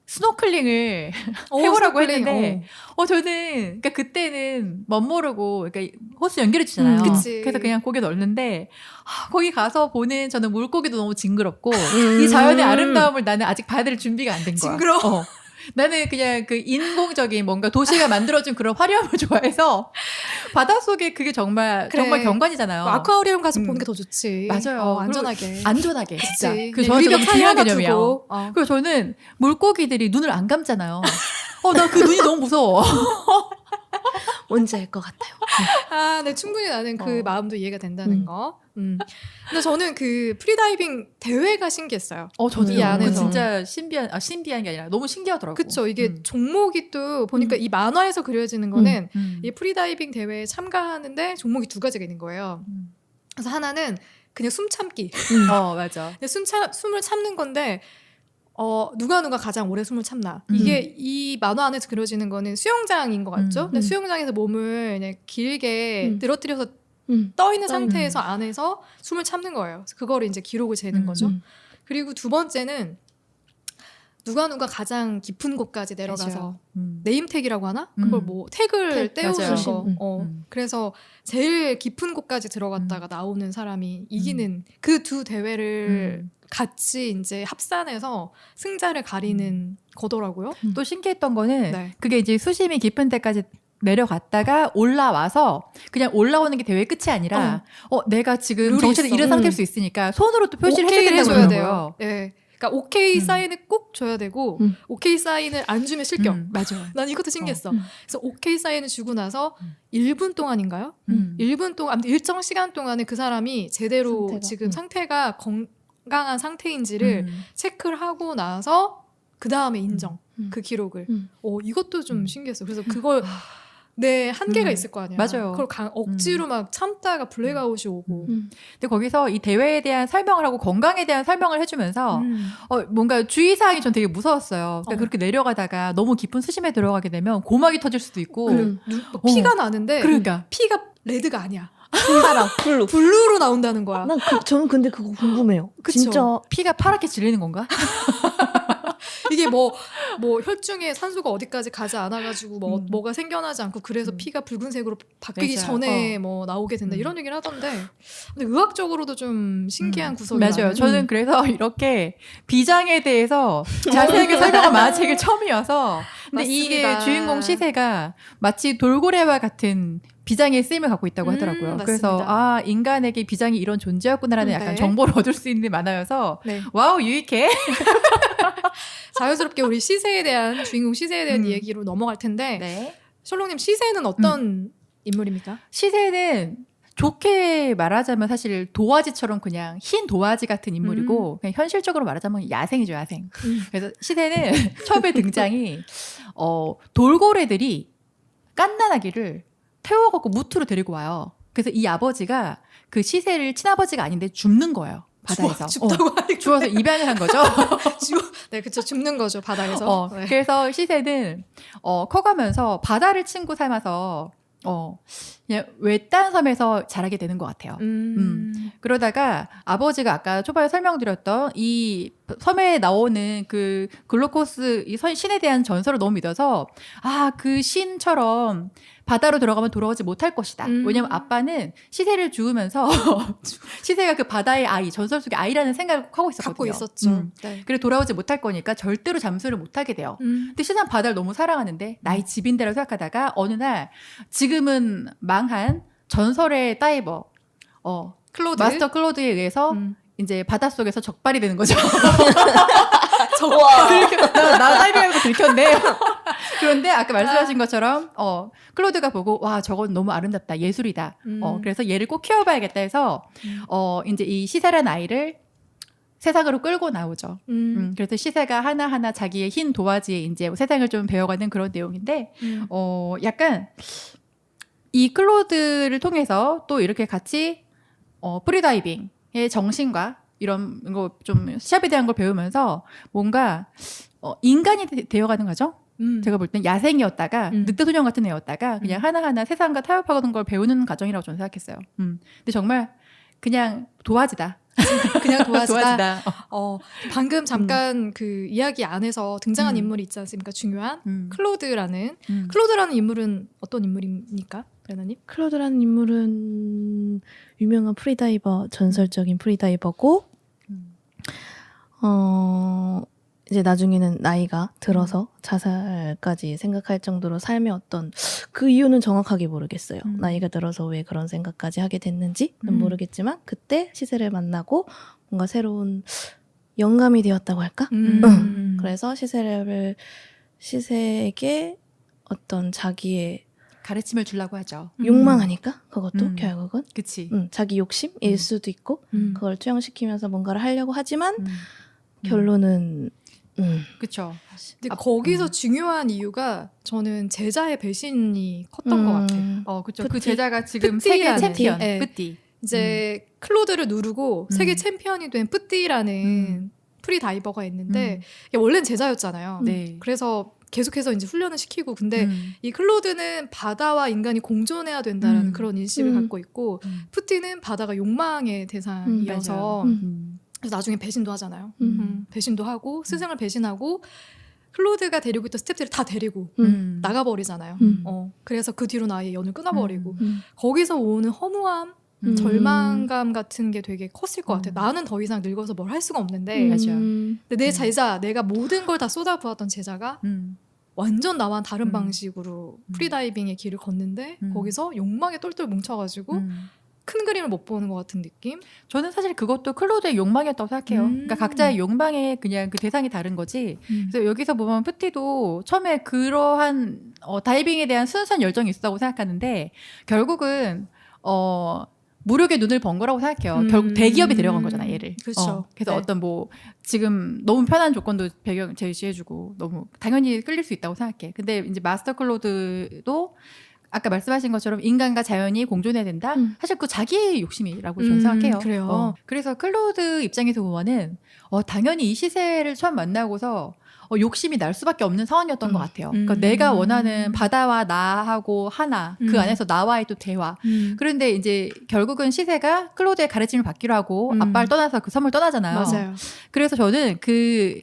스노클링을 해보라고 했는데 저는 그러니까 그때는 멋모르고 그러니까 호수 연결해 주잖아요. 그래서 그냥 고개 넣는데 거기 가서 보는 저는 물고기도 너무 징그럽고 이 자연의 아름다움을 나는 아직 받을 준비가 안 된 거야. 징그러워. 나는 그냥 그 인공적인 뭔가 도시가 만들어준 그런 화려함을 좋아해서 바닷속에 그게 정말 경관이잖아요. 아쿠아리움 가서 보는 게 더 좋지. 맞아요. 안전하게. 안전하게. 진짜. 그 저는 너무 중요한 개념이에요. 두고. 그리고 저는 물고기들이 눈을 안 감잖아요. 나 그 눈이 너무 무서워. 뭔지 알 것 같아요. 네, 충분히 나는 그 마음도 이해가 된다는 거. 근데 저는 그 프리다이빙 대회가 신기했어요. 저도 이 안에서. 진짜 신비한 게 아니라 너무 신기하더라고요. 그쵸. 이게 종목이 또 보니까 이 만화에서 그려지는 거는 이 프리다이빙 대회에 참가하는데 종목이 두 가지가 있는 거예요. 그래서 하나는 그냥 숨 참기. 맞아. 근데 숨을 참는 건데 누가 가장 오래 숨을 참나. 이게 이 만화 안에서 그려지는 거는 수영장인 것 같죠? 근데 수영장에서 몸을 그냥 길게 늘어뜨려서 떠 있는 상태에서 안에서 숨을 참는 거예요. 그래서 그거를 이제 기록을 재는 거죠. 그리고 두 번째는 누가 가장 깊은 곳까지 내려가서 네임택이라고 하나? 그걸 뭐 택을 떼우는 거. 그래서 제일 깊은 곳까지 들어갔다가 나오는 사람이 이기는 그 두 대회를 같이 이제 합산해서 승자를 가리는 거더라고요. 또 신기했던 거는 그게 이제 수심이 깊은 데까지 내려갔다가 올라와서 그냥 올라오는 게 대회 끝이 아니라 내가 지금 정체를 잃은 상태일 수 있으니까 손으로 또 표시를 해줘야 돼요. 네. 그러니까 오케이 사인을 꼭 줘야 되고 오케이 사인을 안 주면 실격. 맞아요. 난 이것도 신기했어. 그래서 오케이 사인을 주고 나서 1분 동안인가요? 1분 동안 아무튼 일정 시간 동안에 그 사람이 제대로 지금 상태가 건강한 상태인지를 체크를 하고 나서 그 다음에 인정. 그 기록을. 이것도 좀 신기했어요. 그래서 그걸 내 한계가 있을 거 아니야. 맞아요. 그걸 억지로 막 참다가 블랙아웃이 오고. 근데 거기서 이 대회에 대한 설명을 하고 건강에 대한 설명을 해주면서 뭔가 주의사항이 전 되게 무서웠어요. 그러니까 그렇게 내려가다가 너무 깊은 수심에 들어가게 되면 고막이 터질 수도 있고 피가 나는데 그러니까 피가 레드가 아니야. 파랑 블루. 블루로 나온다는 거야. 저는 근데 그거 궁금해요. 그쵸? 진짜 피가 파랗게 질리는 건가? 이게 뭐 혈중에 산소가 어디까지 가지 않아가지고 뭐가 생겨나지 않고 그래서 피가 붉은색으로 바뀌기 맞아요. 전에 뭐 나오게 된다 이런 얘기를 하던데 근데 의학적으로도 좀 신기한 구석이 맞아요. 많아요. 저는 그래서 이렇게 비장에 대해서 자세하게 설명한 만화책이 처음이어서 근데 이게 맞습니다. 주인공 시세가 마치 돌고래와 같은 비장의 쓰임을 갖고 있다고 하더라고요. 그래서 맞습니다. 인간에게 비장이 이런 존재였구나라는 약간 네. 정보를 얻을 수 있는 만화여서 네. 와우 유익해. 자연스럽게 우리 시세에 대한 주인공 시세에 대한 얘기로 넘어갈 텐데 네. 셜록님 시세는 어떤 인물입니까? 시세는 좋게 말하자면 사실 도화지처럼 그냥 흰 도화지 같은 인물이고 그냥 현실적으로 말하자면 야생이죠, 야생. 그래서 시세는 처음에 등장이 돌고래들이 깐난아기를 태워갖고 무트로 데리고 와요. 그래서 이 아버지가 그 시세를 친아버지가 아닌데 줍는 거예요. 바다에서. 죽다고 하니까 주워서 입양을 한 거죠. 네, 그쵸. 줍는 거죠, 바다에서. 네. 그래서 시세는 커가면서 바다를 친구 삼아서 그냥 외딴 섬에서 자라게 되는 것 같아요. 그러다가 아버지가 아까 초반에 설명드렸던 이 섬에 나오는 그 글로코스 이 신에 대한 전설을 너무 믿어서 그 신처럼 바다로 들어가면 돌아오지 못할 것이다. 왜냐면 아빠는 시세를 주우면서 시세가 그 바다의 아이, 전설 속의 아이라는 생각을 하고 있었거든요. 갖고 있었죠. 네. 그래 돌아오지 못할 거니까 절대로 잠수를 못하게 돼요. 근데 시세는 바다를 너무 사랑하는데 나의 집인데라고 생각하다가 어느 날 지금은 망한 전설의 다이버 클로드. 마스터 클로드에 의해서 이제 바닷속에서 적발이 되는 거죠. 나 다이빙하면서 들켰네. 그런데 아까 말씀하신 것처럼 클로드가 보고 와 저건 너무 아름답다 예술이다. 그래서 얘를 꼭 키워봐야겠다 해서 이제 이 시세라는 아이를 세상으로 끌고 나오죠. 그래서 시세가 하나하나 자기의 흰 도화지에 이제 세상을 좀 배워가는 그런 내용인데 약간 이 클로드를 통해서 또 이렇게 같이 프리다이빙의 정신과 이런 거 좀 시합에 대한 걸 배우면서 뭔가 인간이 되어가는 거죠. 제가 볼 땐 야생이었다가 늑대소년 같은 애였다가 그냥 하나하나 세상과 타협하는 걸 배우는 과정이라고 저는 생각했어요. 근데 정말 그냥 도화지다. 그냥 도화지다. 도화지다. 방금 잠깐 그 이야기 안에서 등장한 인물이 있지 않습니까? 중요한 클로드라는 인물은 어떤 인물입니까? 레나님? 클로드라는 인물은 유명한 프리다이버, 전설적인 프리다이버고 이제 나중에는 나이가 들어서 자살까지 생각할 정도로 삶의 어떤 그 이유는 정확하게 모르겠어요. 나이가 들어서 왜 그런 생각까지 하게 됐는지는 모르겠지만 그때 시세를 만나고 뭔가 새로운 영감이 되었다고 할까? 그래서 시세에게 어떤 자기의 가르침을 주려고 하죠. 욕망하니까 그것도 결국은 그치. 자기 욕심일 수도 있고 그걸 투영시키면서 뭔가를 하려고 하지만 결론은 그쵸. 근데 거기서 중요한 이유가 저는 제자의 배신이 컸던 것 같아요. 그쵸. 그 제자가 지금 뿌띠라는, 세계 챔피언. 네. 뿌띠. 이제 클로드를 누르고 세계 챔피언이 된 뿌띠라는 프리다이버가 있는데 원래는 제자였잖아요. 네. 그래서 계속해서 이제 훈련을 시키고 근데 이 클로드는 바다와 인간이 공존해야 된다라는 그런 인식을 갖고 있고 뿌띠는 바다가 욕망의 대상이어서 그래서 나중에 배신도 하잖아요. 배신도 하고 스승을 배신하고 클로드가 데리고 있던 스태프들을 다 데리고 나가버리잖아요. 그래서 그 뒤로는 아예 연을 끊어버리고 거기서 오는 허무함 절망감 같은 게 되게 컸을 것 같아요. 나는 더 이상 늙어서 뭘 할 수가 없는데 맞아요. 근데 내 제자, 내가 모든 걸 다 쏟아부었던 제자가 완전 나와 다른 방식으로 프리다이빙의 길을 걷는데 거기서 욕망에 똘똘 뭉쳐가지고 큰 그림을 못 보는 것 같은 느낌? 저는 사실 그것도 클로드의 욕망이었다고 생각해요. 그러니까 각자의 욕망의 그냥 그 대상이 다른 거지. 그래서 여기서 보면 푸티도 처음에 그러한 다이빙에 대한 순수한 열정이 있었다고 생각하는데 결국은 무력의 눈을 번 거라고 생각해요. 결국 대기업이 데려간 거잖아, 얘를. 그렇죠. 그래서 네. 어떤 지금 너무 편한 조건도 배경 제시해주고 너무 당연히 끌릴 수 있다고 생각해. 근데 이제 마스터 클로드도 아까 말씀하신 것처럼 인간과 자연이 공존해야 된다. 사실 그 자기의 욕심이라고 저는 생각해요. 그래요. 그래서 클로드 입장에서 보면은 당연히 이 시세를 처음 만나고서 욕심이 날 수밖에 없는 상황이었던 것 같아요. 그러니까 내가 원하는 바다와 나하고 하나, 그 안에서 나와의 또 대화. 그런데 이제 결국은 시세가 클로드의 가르침을 받기로 하고 아빠를 떠나서 그 섬을 떠나잖아요. 맞아요. 그래서 저는 그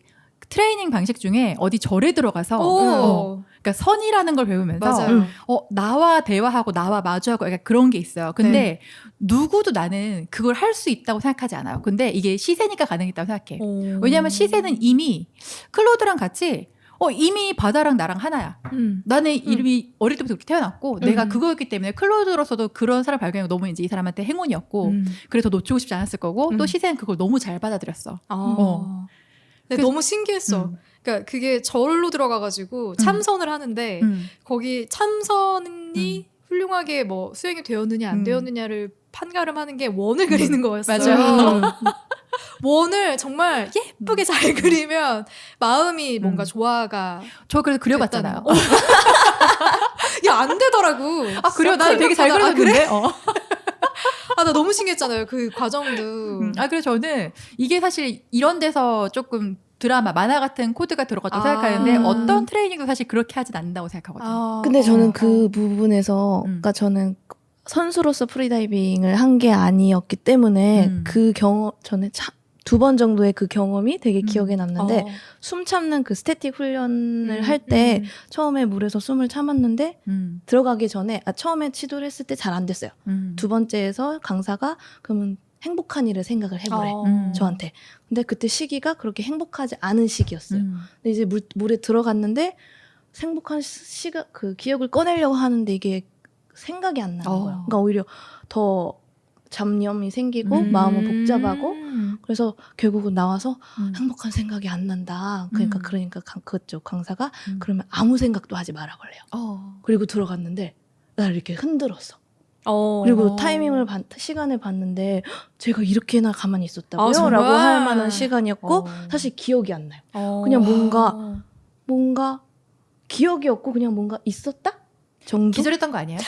트레이닝 방식 중에 어디 절에 들어가서 그러니까 선이라는 걸 배우면서 맞아요. 나와 대화하고 나와 마주하고 약간 그런 게 있어요. 근데 누구도 나는 그걸 할 수 있다고 생각하지 않아요. 근데 이게 시세니까 가능했다고 생각해. 왜냐하면 시세는 이미 클로드랑 같이 이미 바다랑 나랑 하나야. 나는 이름이 어릴 때부터 그렇게 태어났고 내가 그거였기 때문에 클로드로서도 그런 사람 발견이 너무 이제 이 사람한테 행운이었고 그래서 놓치고 싶지 않았을 거고 또 시세는 그걸 너무 잘 받아들였어. 근데 너무 신기했어. 그러니까 그게 절로 들어가가지고 참선을 하는데 거기 참선이 훌륭하게 뭐 수행이 되었느냐 안 되었느냐를 판가름하는 게 원을 그리는 거였어요. 맞아요. 원을 정말 예쁘게 잘 그리면 마음이 뭔가 조화가 저 그래서 그려봤잖아요. 야, 안 되더라고. 그래요? 나 되게 잘 그려졌는데? 나 너무 신기했잖아요. 그 과정도. 그래서 저는 이게 사실 이런 데서 조금 드라마, 만화 같은 코드가 들어갔다고 생각하는데 어떤 트레이닝도 사실 그렇게 하진 않는다고 생각하거든요. 근데 저는 그 부분에서 그러니까 저는 선수로서 프리다이빙을 한 게 아니었기 때문에 그 경험 저는 2번 정도의 그 경험이 되게 기억에 남는데 숨 참는 그 스태틱 훈련을 할 때 처음에 물에서 숨을 참았는데 들어가기 전에 처음에 시도를 했을 때 잘 안 됐어요. 2번째에서 강사가 그러면 행복한 일을 생각을 해보래 저한테. 근데 그때 시기가 그렇게 행복하지 않은 시기였어요. 근데 이제 물에 들어갔는데 행복한 그 기억을 꺼내려고 하는데 이게 생각이 안 나는 거예요. 그러니까 오히려 더 잡념이 생기고 마음은 복잡하고 그래서 결국은 나와서 행복한 생각이 안 난다. 그러니까 그쪽 강사가 그러면 아무 생각도 하지 말아 그래요. 그리고 들어갔는데 나를 이렇게 흔들었어. 그리고 시간을 봤는데 제가 이렇게나 가만히 있었다고요? 라고 할 만한 시간이었고 사실 기억이 안 나요. 그냥 뭔가 기억이 없고 그냥 뭔가 있었다? 정도? 기절했던 거 아니에요?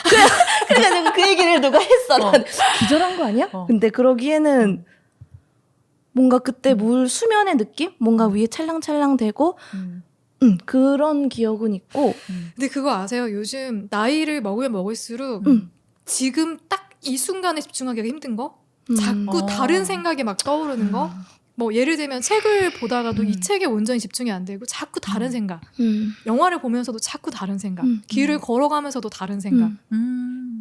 그러니까 그 얘기를 누가 했어. 기절한 거 아니야? 근데 그러기에는 뭔가 그때 물 수면의 느낌? 뭔가 위에 찰랑찰랑 되고 그런 기억은 있고. 근데 그거 아세요? 요즘 나이를 먹으면 먹을수록 지금 딱 이 순간에 집중하기가 힘든 거? 자꾸 다른 생각이 막 떠오르는 거? 뭐 예를 들면 책을 보다가도 이 책에 온전히 집중이 안 되고 자꾸 다른 생각. 영화를 보면서도 자꾸 다른 생각. 길을 걸어가면서도 다른 생각.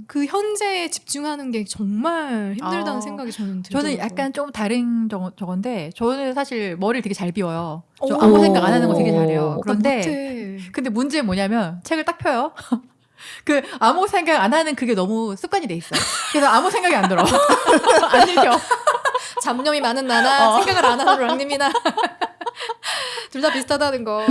그 현재에 집중하는 게 정말 힘들다는 생각이 저는 들더라고요. 저는 약간 좀 다른 저건데 저는 사실 머리를 되게 잘 비워요. 저 아무 생각 안 하는 거 되게 잘해요. 그런데 근데 문제는 뭐냐면 책을 딱 펴요. 그 아무 생각 안 하는 그게 너무 습관이 돼 있어. 그래서 아무 생각이 안 들어. 안 읽혀. 잡념이 많은 나나 생각을 안 하는 랑님이나 둘 다 비슷하다는 거.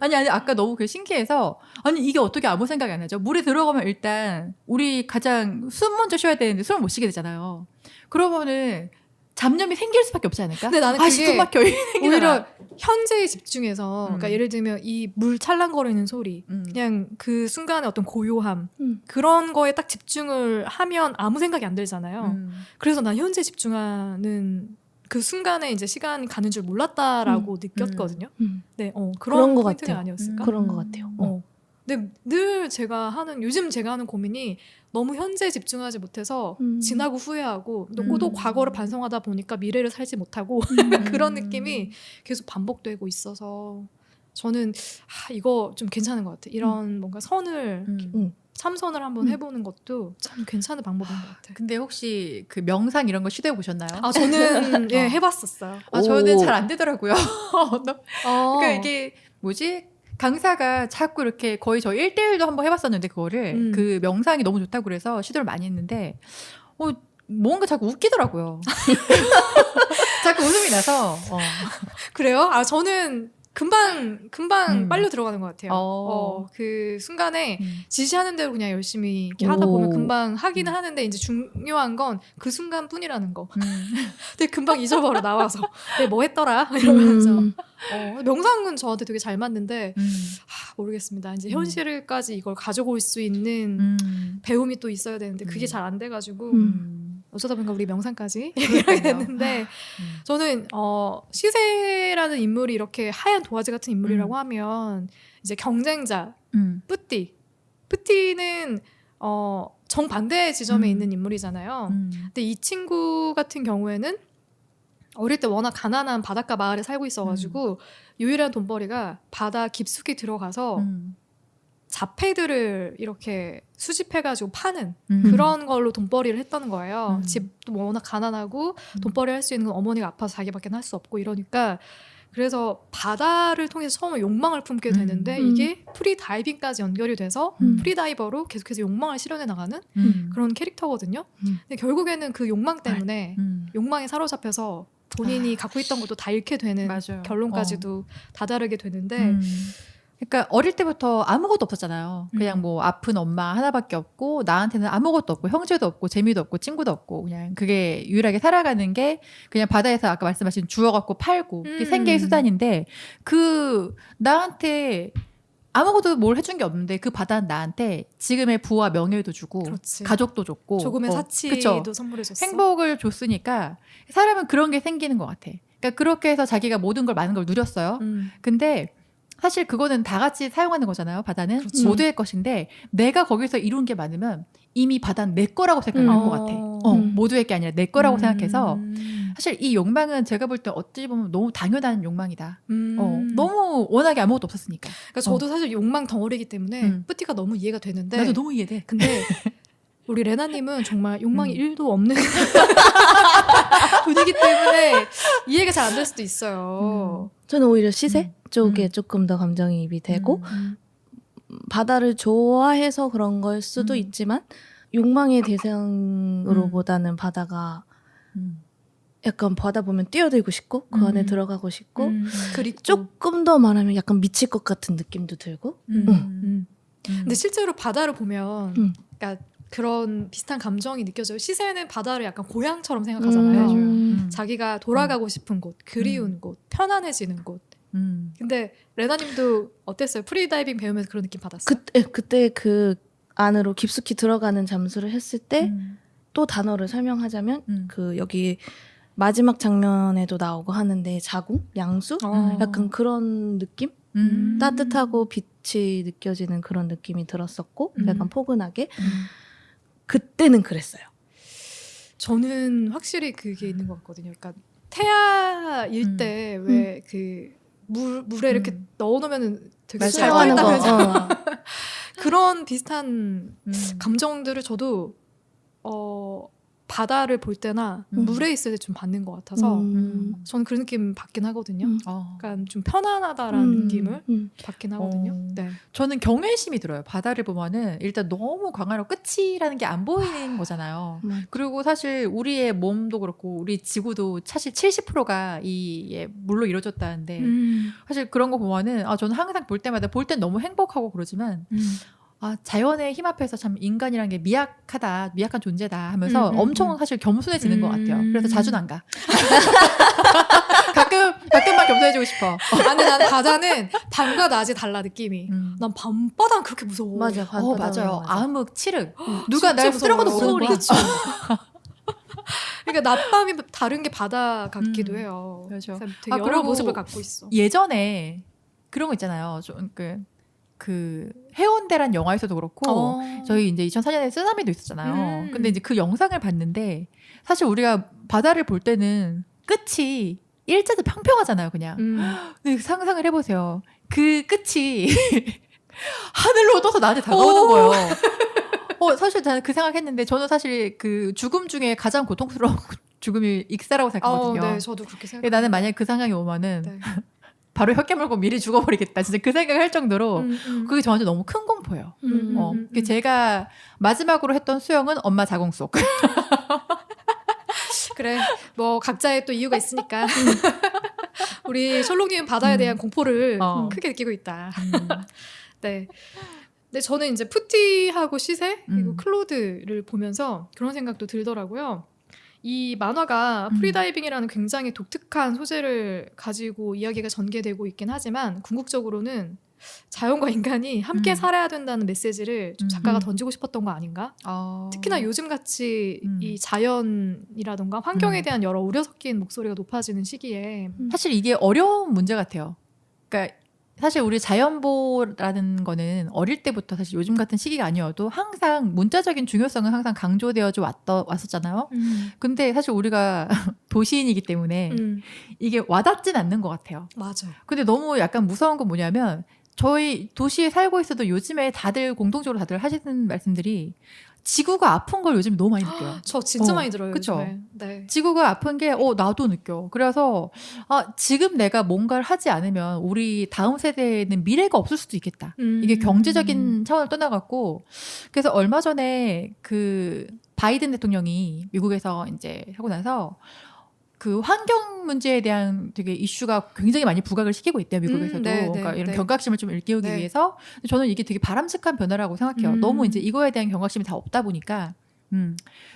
아니 아까 너무 신기해서 아니 이게 어떻게 아무 생각이 안 나죠? 물에 들어가면 일단 우리 가장 숨 먼저 쉬어야 되는데 숨을 못 쉬게 되잖아요. 그러면은 잡념이 생길 수밖에 없지 않을까? 근데 나는 그게 숨 막혀. 오히려 현재에 집중해서 그러니까 예를 들면 이 물 찰랑거리는 소리 그냥 그 순간의 어떤 고요함 그런 거에 딱 집중을 하면 아무 생각이 안 들잖아요. 그래서 난 현재 집중하는 그 순간에 이제 시간이 가는 줄 몰랐다라고 느꼈거든요. 네, 그런 것 포인트가 같아요. 아니었을까? 그런 것 같아요. 근데 늘 요즘 제가 하는 고민이 너무 현재에 집중하지 못해서 지나고 후회하고 또 과거를 반성하다 보니까 미래를 살지 못하고 그런 느낌이 계속 반복되고 있어서 저는 이거 좀 괜찮은 것 같아요. 이런 뭔가 선을 참선을 한번 해보는 것도 참 괜찮은 방법인 것 같아요. 근데 혹시 그 명상 이런 거 시도해 보셨나요? 저는 해봤었어요. 저는 잘 안 되더라고요. 그러니까 이게 뭐지? 강사가 자꾸 이렇게 거의 저 1대1도 한번 해봤었는데 그거를 그 명상이 너무 좋다고 그래서 시도를 많이 했는데 뭔가 자꾸 웃기더라고요. 자꾸 웃음이 나서 그래요? 저는 금방 빨려 들어가는 것 같아요. 그 순간에 지시하는 대로 그냥 열심히 이렇게 하다 보면 금방 하기는 하는데 이제 중요한 건 그 순간뿐이라는 거. 근데 금방 잊어버려 나와서 뭐 했더라 이러면서 명상은 저한테 되게 잘 맞는데 모르겠습니다. 이제 현실까지 이걸 가져올 수 있는 배움이 또 있어야 되는데 그게 잘 안 돼가지고 어쩌다 보니까 우리 명상까지 얘기하게 됐는데 저는 시세라는 인물이 이렇게 하얀 도화지 같은 인물이라고 하면 이제 경쟁자 뿌띠는 정반대의 지점에 있는 인물이잖아요. 근데 이 친구 같은 경우에는 어릴 때 워낙 가난한 바닷가 마을에 살고 있어가지고 유일한 돈벌이가 바다 깊숙이 들어가서 자폐들을 이렇게 수집해가지고 파는 그런 걸로 돈벌이를 했다는 거예요. 집도 워낙 가난하고 돈벌이 할 수 있는 건 어머니가 아파서 자기밖에 할 수 없고 이러니까 그래서 바다를 통해서 처음에 욕망을 품게 되는데 이게 프리다이빙까지 연결이 돼서 프리다이버로 계속해서 욕망을 실현해 나가는 그런 캐릭터거든요. 근데 결국에는 그 욕망 때문에 욕망에 사로잡혀서 본인이 갖고 있던 것도 다 잃게 되는 맞아요. 결론까지도 다다르게 되는데 그러니까 어릴 때부터 아무것도 없었잖아요. 그냥 뭐 아픈 엄마 하나밖에 없고 나한테는 아무것도 없고 형제도 없고 재미도 없고 친구도 없고 그냥 그게 유일하게 살아가는 게 그냥 바다에서 아까 말씀하신 주워갖고 팔고 그게 생계의 수단인데 그 나한테 아무것도 뭘 해준 게 없는데 그 바다는 나한테 지금의 부와 명예도 주고 그렇지. 가족도 줬고 조금의 사치도 그쵸? 선물해줬어. 행복을 줬으니까 사람은 그런 게 생기는 것 같아. 그러니까 그렇게 해서 자기가 모든 걸 많은 걸 누렸어요. 근데 사실 그거는 다 같이 사용하는 거잖아요. 바다는 그렇죠. 모두의 것인데 내가 거기서 이룬 게 많으면 이미 바다는 내 거라고 생각하는 것 같아. 모두의 게 아니라 내 거라고 생각해서 사실 이 욕망은 제가 볼 때 어찌 보면 너무 당연한 욕망이다. 너무 워낙에 아무것도 없었으니까. 그러니까 저도 사실 욕망 덩어리이기 때문에 뿌띠가 너무 이해가 되는데 나도 너무 이해돼. 근데 우리 레나님은 정말 욕망이 1도 없는 분이기 때문에 이해가 잘 안 될 수도 있어요. 저는 오히려 시세 쪽에 조금 더 감정이입이 되고 바다를 좋아해서 그런 걸 수도 있지만 욕망의 대상으로보다는 바다가 약간 바다 보면 뛰어들고 싶고 그 안에 들어가고 싶고 그리고 조금 더 말하면 약간 미칠 것 같은 느낌도 들고 근데 실제로 바다를 보면 그러니까 그런 비슷한 감정이 느껴져요. 시세는 바다를 약간 고향처럼 생각하잖아요. 자기가 돌아가고 싶은 곳, 그리운 곳, 편안해지는 곳. 근데 레나님도 어땠어요? 프리다이빙 배우면서 그런 느낌 받았어요? 그때 그 안으로 깊숙이 들어가는 잠수를 했을 때 또 단어를 설명하자면 그 여기 마지막 장면에도 나오고 하는데 자궁? 양수? 약간 그런 느낌? 따뜻하고 빛이 느껴지는 그런 느낌이 들었었고 약간 포근하게 그때는 그랬어요. 저는 확실히 그게 있는 것 같거든요. 그러니까 태아일 때 왜 그 물에 이렇게 넣어놓으면 되게 잘 수영하는 끓다면서 그런 비슷한 감정들을 저도 바다를 볼 때나 물에 있을 때 좀 받는 것 같아서 저는 그런 느낌 받긴 하거든요. 약간 좀 편안하다라는 느낌을 받긴 하거든요. 네. 저는 경외심이 들어요. 바다를 보면은 일단 너무 광활하고 끝이라는 게 안 보이는 거잖아요. 그리고 사실 우리의 몸도 그렇고 우리 지구도 사실 70%가 이 물로 이루어졌다는데 사실 그런 거 보면은 저는 항상 볼 때마다 볼 땐 너무 행복하고 그러지만 자연의 힘 앞에서 참 인간이라는 게 미약한 존재다 하면서 엄청 사실 겸손해지는 것 같아요. 그래서 자주는 안 가. 가끔만 겸손해지고 싶어. 아니 난 바다는 밤과 낮이 달라 느낌이. 난 밤바다는 그렇게 무서워. 맞아, 맞아요. 암흑, 칠흑. 누가 날 쓸어가도 무서운 거야. 그러니까 낮밤이 다른 게 바다 같기도 해요. 그렇죠. 되게 여러 모습을 갖고 있어. 예전에 그런 거 있잖아요. 좀 그 해운대란 영화에서도 그렇고 저희 이제 2004년에 쓰나미도 있었잖아요. 근데 이제 그 영상을 봤는데 사실 우리가 바다를 볼 때는 끝이 일자도 평평하잖아요, 그냥. 근데 상상을 해보세요. 그 끝이 하늘로 떠서 나한테 다가오는 거예요. 사실 저는 그 생각했는데 저는 사실 그 죽음 중에 가장 고통스러운 죽음이 익사라고 생각하거든요. 네, 저도 그렇게 생각해요. 나는 만약에 그 상황이 오면은 바로 혀 깨물고 미리 죽어버리겠다. 진짜 그 생각을 할 정도로 그게 저한테 너무 큰 공포예요. 제가 마지막으로 했던 수영은 엄마 자궁 속. 그래, 뭐 각자의 또 이유가 있으니까 우리 셜록님은 바다에 대한 공포를 어. 크게 느끼고 있다. 네. 근데 저는 이제 푸티하고 시세 그리고 클로드를 보면서 그런 생각도 들더라고요. 이 만화가 프리다이빙이라는 굉장히 독특한 소재를 가지고 이야기가 전개되고 있긴 하지만 궁극적으로는 자연과 인간이 함께 살아야 된다는 메시지를 좀 작가가 던지고 싶었던 거 아닌가? 특히나 요즘같이 이 자연이라던가 환경에 대한 여러 우려 섞인 목소리가 높아지는 시기에 사실 이게 어려운 문제 같아요. 그러니까 사실 우리 자연보호라는 거는 어릴 때부터 사실 요즘 같은 시기가 아니어도 항상 문자적인 중요성은 항상 강조되어져 왔었잖아요. 근데 사실 우리가 도시인이기 때문에 이게 와닿진 않는 것 같아요. 맞아. 근데 너무 약간 무서운 건 뭐냐면 저희 도시에 살고 있어도 요즘에 다들 공통적으로 다들 하시는 말씀들이 지구가 아픈 걸 요즘 너무 많이 느껴요. 저 진짜 많이 들어요. 그쵸? 요즘에. 네. 지구가 아픈 게 나도 느껴. 그래서 지금 내가 뭔가를 하지 않으면 우리 다음 세대에는 미래가 없을 수도 있겠다. 이게 경제적인 차원을 떠나갔고 그래서 얼마 전에 그 바이든 대통령이 미국에서 이제 하고 나서 그 환경 문제에 대한 되게 이슈가 굉장히 많이 부각을 시키고 있대요, 미국에서도. 네, 그러니까 네, 이런 네. 경각심을 좀 일깨우기 네. 위해서. 저는 이게 되게 바람직한 변화라고 생각해요. 너무 이제 이거에 대한 경각심이 다 없다 보니까,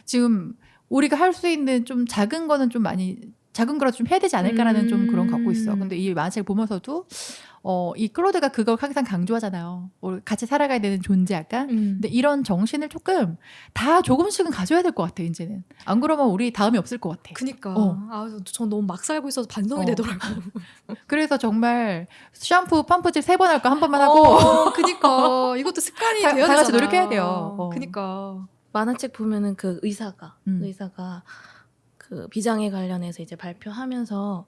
지금 우리가 할 수 있는 좀 작은 거는 좀 많이, 작은 거라도 좀 해야 되지 않을까라는 좀 그런 거 갖고 있어. 근데 이 만화책 보면서도, 이 클로드가 그걸 항상 강조하잖아요. 우리 같이 살아가야 되는 존재 약간. 근데 이런 정신을 조금 다 조금씩은 가져야 될 것 같아, 이제는. 안 그러면 우리 다음이 없을 것 같아. 그니까. 전 너무 막 살고 있어서 반성이 되더라고요. 그래서 정말 샴푸, 펌프질 3번 할 거 한 번만 하고. 그니까. 이것도 습관이 다 되어야 같이 되잖아. 노력해야 돼요. 그니까. 만화책 보면은 그 의사가 그 비장애 관련해서 이제 발표하면서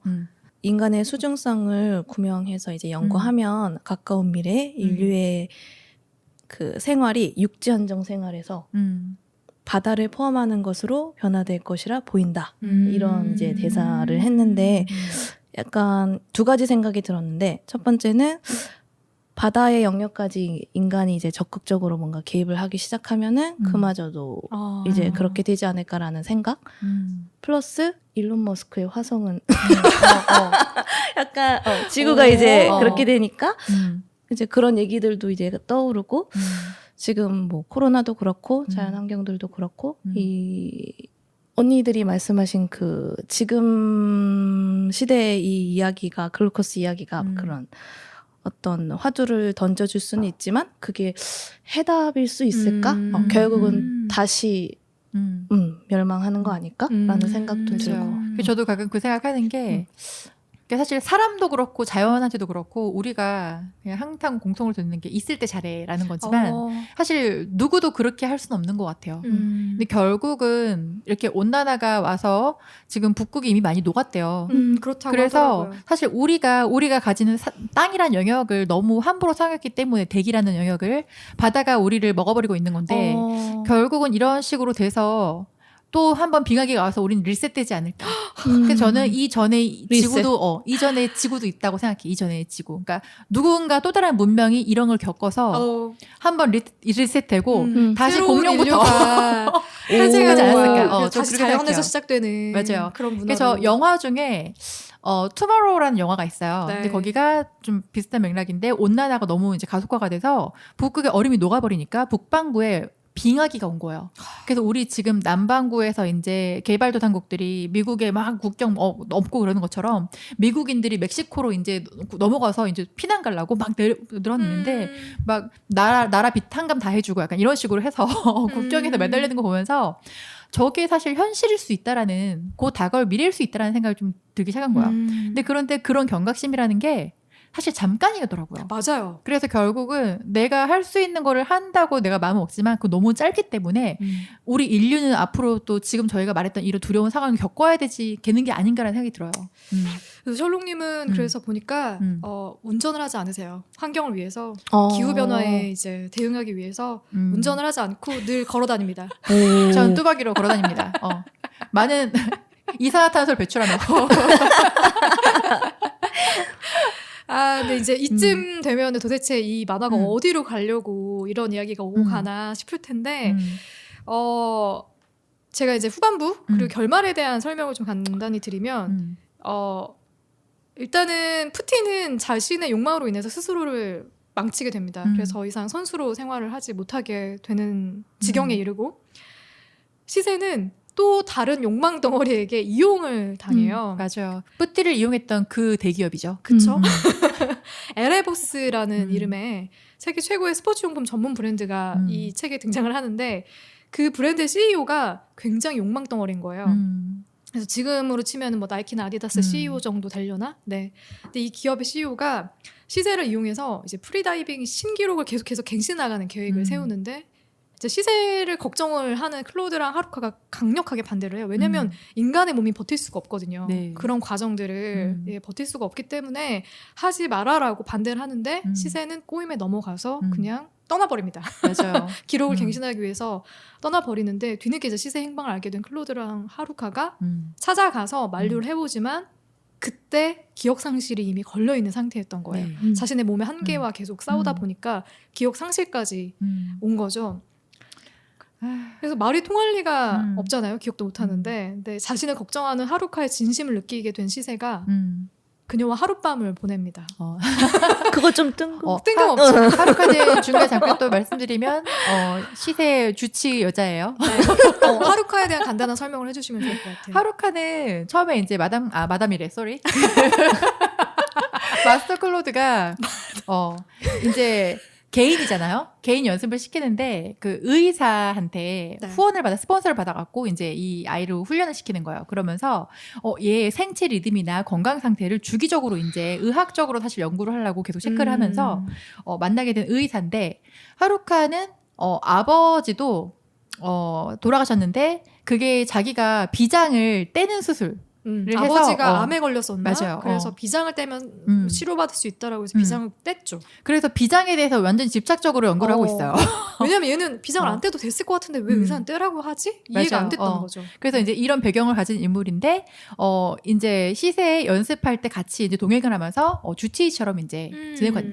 인간의 수중성을 구명해서 이제 연구하면 가까운 미래 인류의 그 생활이 육지 한정 생활에서 바다를 포함하는 것으로 변화될 것이라 보인다. 이런 이제 대사를 했는데 약간 두 가지 생각이 들었는데 첫 번째는 바다의 영역까지 인간이 이제 적극적으로 뭔가 개입을 하기 시작하면은 그마저도 이제 그렇게 되지 않을까라는 생각. 플러스 일론 머스크의 화성은 약간 지구가 이제 그렇게 되니까 이제 그런 얘기들도 이제 떠오르고 지금 뭐 코로나도 그렇고 자연환경들도 그렇고 이 언니들이 말씀하신 그 지금 시대의 이 이야기가 글루코스 이야기가 그런 어떤 화두를 던져줄 수는 있지만 그게 해답일 수 있을까? 결국은 다시 멸망하는 거 아닐까? 라는 생각도 들고. 저도 가끔 그 생각하는 게 사실 사람도 그렇고 자연한테도 그렇고 우리가 그냥 항상 공통을 듣는 게 있을 때 잘해라는 거지만 사실 누구도 그렇게 할 수는 없는 것 같아요. 근데 결국은 이렇게 온난화가 와서 지금 북극이 이미 많이 녹았대요. 그렇다고 그래서 하더라고요. 사실 우리가 가지는 땅이란 영역을 너무 함부로 생각했기 때문에 대기라는 영역을 바다가 우리를 먹어버리고 있는 건데 결국은 이런 식으로 돼서 또 한 번 빙하기가 와서 우린 리셋되지 않을까. 그래서 저는 이전에 지구도 이전에 지구도 있다고 생각해. 이전에 지구. 그러니까 누군가 또 다른 문명이 이런 걸 겪어서 한 번 리셋되고 다시 공룡부터 탄생하지 않았을까. 좀 다시 그렇게 자연에서 생각해요. 시작되는 맞아요. 그런 문화로. 그래서 영화 중에 투모로우라는 영화가 있어요. 네. 근데 거기가 좀 비슷한 맥락인데 온난화가 너무 이제 가속화가 돼서 북극의 얼음이 녹아버리니까 북반구에 빙하기가 온 거예요. 그래서 우리 지금 남반구에서 이제 개발도상국들이 미국에 막 국경 넘고 그러는 것처럼 미국인들이 멕시코로 이제 넘어가서 이제 피난 가려고 막 늘었는데 막 나라 빚 한감 다 해주고 약간 이런 식으로 해서 국경에서 매달리는 거 보면서 저게 사실 현실일 수 있다라는 곧 다가올 미래일 수 있다라는 생각을 좀 들기 시작한 거야. 근데 그런데 그런 경각심이라는 게 사실 잠깐이더라고요. 맞아요. 그래서 결국은 내가 할 수 있는 거를 한다고 내가 마음은 먹지만 그거 너무 짧기 때문에 우리 인류는 앞으로 또 지금 저희가 말했던 이런 두려운 상황을 겪어야 되는 게 아닌가라는 생각이 들어요. 그래서 셜록님은 그래서 보니까 운전을 하지 않으세요. 환경을 위해서 기후 변화에 이제 대응하기 위해서 운전을 하지 않고 늘 걸어 다닙니다. 전 뚜벅이로 걸어 다닙니다. 많은 이산화탄소를 배출하면서. 근데 이제 이쯤 되면 도대체 이 만화가 어디로 가려고 이런 이야기가 오고 가나 싶을 텐데, 제가 이제 후반부, 그리고 결말에 대한 설명을 좀 간단히 드리면, 일단은 푸틴은 자신의 욕망으로 인해서 스스로를 망치게 됩니다. 그래서 더 이상 선수로 생활을 하지 못하게 되는 지경에 이르고 시세는 또 다른 욕망 덩어리에게 이용을 당해요. 맞아요. 뿌띠를 이용했던 그 대기업이죠. 그쵸? 에레보스라는 이름의 세계 최고의 스포츠용품 전문 브랜드가 이 책에 등장을 하는데 그 브랜드의 CEO가 굉장히 욕망 덩어리인 거예요. 그래서 지금으로 치면 뭐 나이키나 아디다스 CEO 정도 되려나? 네. 근데 이 기업의 CEO가 시세를 이용해서 이제 프리다이빙 신기록을 계속해서 갱신나가는 계획을 세우는데 이제 시세를 걱정을 하는 클로드랑 하루카가 강력하게 반대를 해요. 왜냐면 인간의 몸이 버틸 수가 없거든요. 네. 그런 과정들을 예, 버틸 수가 없기 때문에 하지 마라라고 반대를 하는데 시세는 꼬임에 넘어가서 그냥 떠나버립니다. 맞아요. 기록을 갱신하기 위해서 떠나버리는데 뒤늦게 이제 시세 행방을 알게 된 클로드랑 하루카가 찾아가서 만류를 해보지만 그때 기억 상실이 이미 걸려있는 상태였던 거예요. 네. 자신의 몸의 한계와 계속 싸우다 보니까 기억 상실까지 온 거죠. 그래서 말이 통할 리가 없잖아요. 기억도 못하는데. 근데 자신을 걱정하는 하루카의 진심을 느끼게 된 시세가 그녀와 하룻밤을 보냅니다. 그거 좀 뜬금없죠. 하루카는 중간에 잠깐 또 말씀드리면 시세 주치 여자예요. 네. 하루카에 대한 간단한 설명을 해주시면 좋을 것 같아요. 하루카는 처음에 이제 마담이래, 쏘리. 마스터 클로드가 이제 개인이잖아요. 개인 연습을 시키는데 그 의사한테 네. 후원을 받아 스폰서를 받아갖고 이제 이 아이를 훈련을 시키는 거예요. 그러면서 얘의 생체 리듬이나 건강 상태를 주기적으로 이제 의학적으로 사실 연구를 하려고 계속 체크를 하면서 만나게 된 의사인데 하루카는 아버지도 돌아가셨는데 그게 자기가 비장을 떼는 수술. 해서, 아버지가 암에 걸렸었나? 맞아요. 그래서 비장을 떼면 치료받을 수 있다라고 해서 비장을 뗐죠. 그래서 비장에 대해서 완전히 집착적으로 연구를 하고 있어요. 왜냐면 얘는 비장을 안 떼도 됐을 것 같은데 왜 의사는 떼라고 하지? 이해가 안 됐던 거죠. 그래서 이제 이런 배경을 가진 인물인데 이제 시세 연습할 때 같이 이제 동행을 하면서 주치의처럼 이제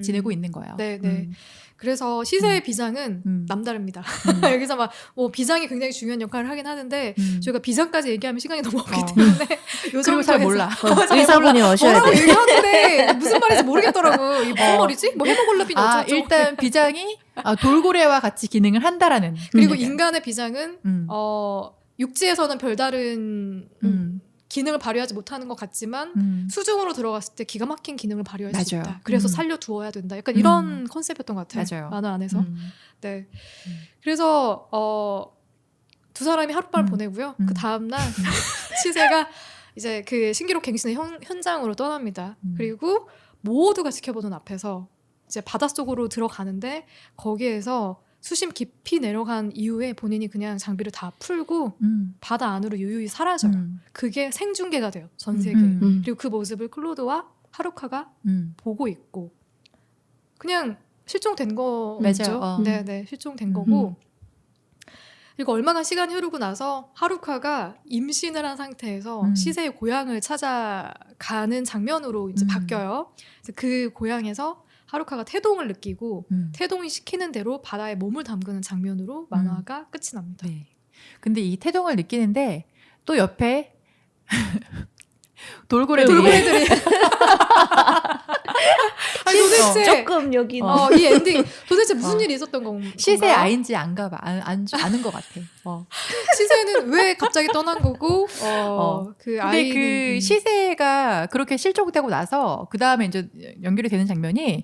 지내고 있는 거예요. 네. 그래서 시세의 비장은 남다릅니다. 여기서 막 비장이 굉장히 중요한 역할을 하긴 하는데 저희가 비장까지 얘기하면 시간이 너무 없기 때문에 그리고 잘 몰라. 의사분이 오셔야 뭐라고 돼. 얘기하는데 무슨 말인지 모르겠더라고. 이게 무슨 말이지? 뭐 헤모글로빈이 어쩌고 일단 비장이 돌고래와 같이 기능을 한다라는. 그리고 인간의 비장은 육지에서는 별다른 기능을 발휘하지 못하는 것 같지만 수중으로 들어갔을 때 기가 막힌 기능을 발휘할 수 있다. 그래서 살려두어야 된다. 약간 이런 컨셉이었던 것 같아요. 맞아요. 만화 안에서. 네. 그래서 두 사람이 하룻밤을 보내고요. 그 다음날 시세가 이제 그 신기록 갱신의 현장으로 떠납니다. 그리고 모두가 지켜보는 앞에서 이제 바닷속으로 들어가는데 거기에서 수심 깊이 내려간 이후에 본인이 그냥 장비를 다 풀고 바다 안으로 유유히 사라져요. 그게 생중계가 돼요. 전 세계에. 그리고 그 모습을 클로드와 하루카가 보고 있고 그냥 실종된 거죠. 네, 실종된 거고 그리고 얼마나 시간이 흐르고 나서 하루카가 임신을 한 상태에서 시세의 고향을 찾아가는 장면으로 이제 바뀌어요. 그래서 그 고향에서 하루카가 태동을 느끼고 태동이 시키는 대로 바다에 몸을 담그는 장면으로 만화가 끝이 납니다. 네. 근데 이 태동을 느끼는데 또 옆에 돌고래들이 아니 도대체 조금 여기 이 엔딩 도대체 무슨 일이 있었던 건가요? 시세 아인지 안 가봐 아는 것 같아. 시세는 왜 갑자기 떠난 거고 그 근데 아이는 그 시세가 그렇게 실종되고 나서 그 다음에 이제 연결이 되는 장면이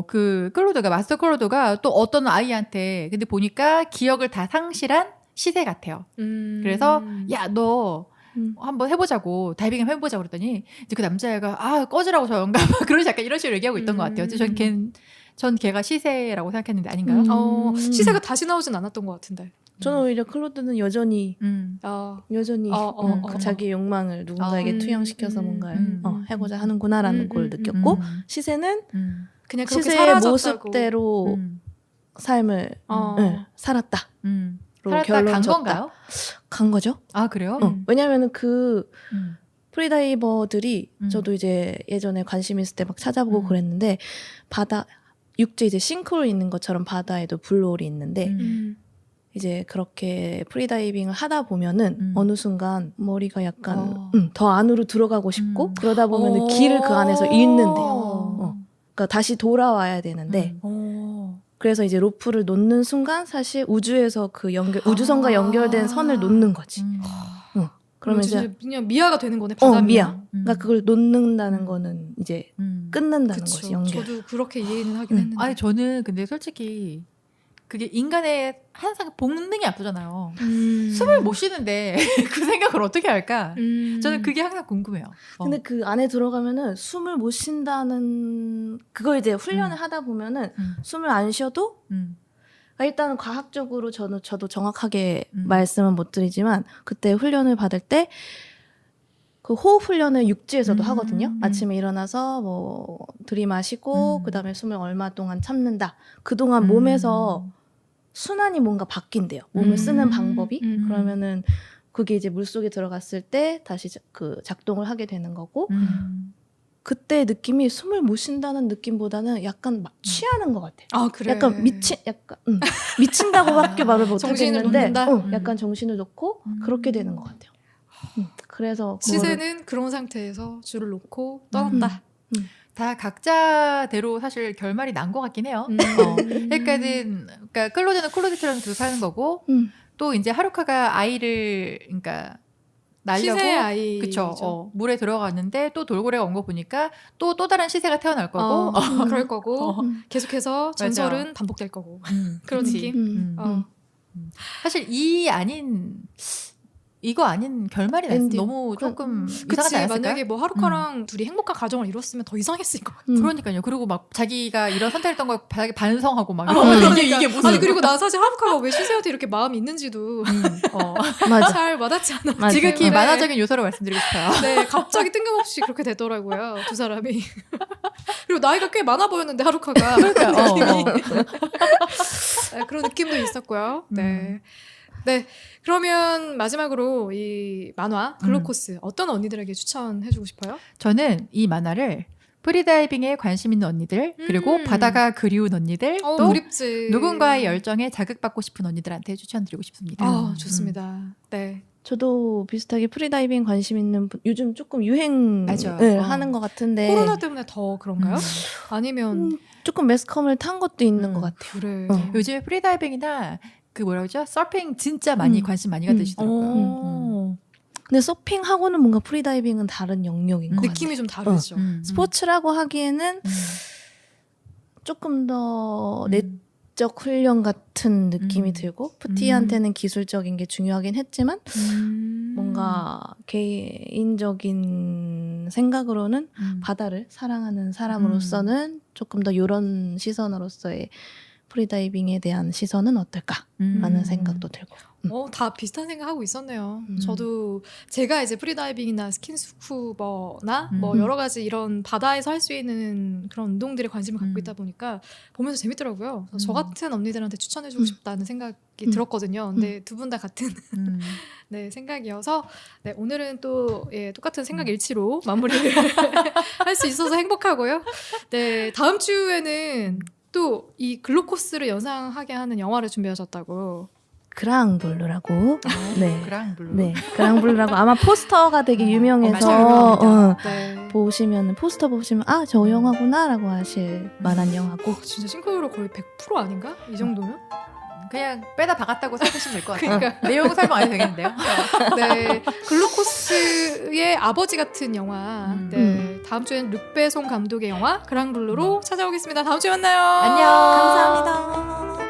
그 마스터 클로드가 또 어떤 아이한테 근데 보니까 기억을 다 상실한 시세 같아요. 그래서 야 너 한번 해보자고 다이빙 한번 해보자고 그랬더니 이제 그 남자애가 꺼지라고 저 영감 그러지 약간 이런 식으로 얘기하고 있던 것 같아요. 전 걔가 시세라고 생각했는데 아닌가요? 시세가 다시 나오진 않았던 것 같은데. 저는 오히려 클로드는 여전히 자기의 욕망을 누군가에게 투영시켜서 뭔가를 해보자 하는구나라는 걸 느꼈고 시세는 그냥 그렇게 시세의 사라졌다고. 모습대로 삶을 살았다. 살았다 간 건가요? 간 거죠. 아 그래요? 왜냐하면 그 프리다이버들이 저도 이제 예전에 관심 있을 때 막 찾아보고 그랬는데 육지 이제 싱크홀 있는 것처럼 바다에도 블루홀이 있는데 이제 그렇게 프리다이빙을 하다 보면은 어느 순간 머리가 약간 더 안으로 들어가고 싶고 그러다 보면은 길을 그 안에서 잃는데요. 그러니까 다시 돌아와야 되는데 그래서 이제 로프를 놓는 순간 사실 우주에서 그 우주선과 연결된 선을 놓는 거지. 그러면 이제 그냥 미아가 되는 거네. 바다 미아. 그러니까 그걸 놓는다는 거는 이제 끊는다는 그쵸. 거지. 연결. 저도 그렇게 이해는 하긴 했는데. 아니 저는 근데 솔직히 그게 인간의 항상 본능이 아프잖아요. 숨을 못 쉬는데 그 생각을 어떻게 할까? 저는 그게 항상 궁금해요. 근데 그 안에 들어가면은 숨을 못 쉰다는 그거 이제 훈련을 하다 보면은 숨을 안 쉬어도 일단은 과학적으로 저도 정확하게 말씀은 못 드리지만 그때 훈련을 받을 때 그 호흡 훈련을 육지에서도 하거든요. 아침에 일어나서 뭐 들이마시고 그다음에 숨을 얼마 동안 참는다. 그동안 몸에서 순환이 뭔가 바뀐대요. 몸을 쓰는 방법이. 그러면은 그게 이제 물속에 들어갔을 때 다시 그 작동을 하게 되는 거고 그때 느낌이 숨을 못 쉰다는 느낌보다는 약간 막 취하는 것 같아요. 아, 그래. 약간 미친다고밖에 말을 못 정신을 하겠는데 놓는다? 약간 정신을 놓고 그렇게 되는 것 같아요. 그래서 시세는 그런 상태에서 줄을 놓고 떠났다. 다 각자대로 사실 결말이 난 것 같긴 해요. 그러니까 클로제는 클로제처럼 계속 사는 거고 또 이제 하루카가 아이를 그러니까 날려고 시세의 아이. 그쵸. 물에 들어갔는데 또 돌고래가 온 거 보니까 또 다른 시세가 태어날 거고 그럴 거고 계속해서 전설은 반복될 거고 그런 그치. 느낌. 사실 이거 아닌 결말이 났으면 너무 조금 이상하지 그치. 않았을까요? 만약에 뭐 하루카랑 둘이 행복한 가정을 이뤘으면 더 이상했을 것 같아. 그러니까요. 그리고 막 자기가 이런 선택했던 걸 바닥에 반성하고 막 그러니까. 이게 무슨 아니 그리고 나 사실 하루카가 왜 시세한테 이렇게 마음이 있는지도 맞아. 잘 와닿지 않아. 맞아요. 지극히 네. 만화적인 요소로 말씀드리고 싶어요. 네, 갑자기 뜬금없이 그렇게 되더라고요. 두 사람이. 그리고 나이가 꽤 많아 보였는데 하루카가 느낌이. 네, 그런 느낌도 있었고요. 네. 네. 그러면 마지막으로 이 만화 글루코스 어떤 언니들에게 추천해주고 싶어요? 저는 이 만화를 프리다이빙에 관심 있는 언니들 그리고 바다가 그리운 언니들 또 그립지. 누군가의 열정에 자극받고 싶은 언니들한테 추천드리고 싶습니다. 좋습니다. 네. 저도 비슷하게 프리다이빙 관심 있는 요즘 조금 유행을 맞아. 하는 것 같은데 코로나 때문에 더 그런가요? 아니면 조금 매스컴을 탄 것도 있는 것 같아요. 그래. 요즘에 프리다이빙이나 그 뭐라 그러죠? 서핑 진짜 많이 관심 많이 가지시더라고요. 근데 서핑하고는 뭔가 프리다이빙은 다른 영역인 것 느낌이 같아요. 좀 다르죠. 스포츠라고 하기에는 조금 더 내적 훈련 같은 느낌이 들고 푸티한테는 기술적인 게 중요하긴 했지만 뭔가 개인적인 생각으로는 바다를 사랑하는 사람으로서는 조금 더 이런 시선으로서의 프리다이빙에 대한 시선은 어떨까라는 생각도 들고. 다 비슷한 생각하고 있었네요. 저도 제가 이제 프리다이빙이나 스킨스쿠버나 뭐 여러 가지 이런 바다에서 할 수 있는 그런 운동들에 관심을 갖고 있다 보니까 보면서 재밌더라고요. 저 같은 언니들한테 추천해주고 싶다는 생각이 들었거든요. 근데 두 분 다 같은 네, 생각이어서 네, 오늘은 또 똑같은 생각 일치로 마무리를 할 수 있어서 행복하고요. 네, 다음 주에는 또 이 글루코스를 연상하게 하는 영화를 준비하셨다고. 그랑블루라고. 네. 그랑블루. 네. 그랑블루라고 아마 포스터가 되게 유명해서 맞아요. 네. 보시면 포스터 보시면 아, 저 영화구나라고 하실 만한 영화고. 진짜 싱크로율 거의 100% 아닌가? 이 정도면? 그냥 빼다 박았다고 생각하시면 될 것 같아요. 그러니까. 내용 설명 안 해도 되겠는데요. 네, 글루코스의 아버지 같은 영화. 네, 다음 주엔 룩배송 감독의 영화 그랑블루로 찾아오겠습니다. 다음 주에 만나요. 안녕. 감사합니다.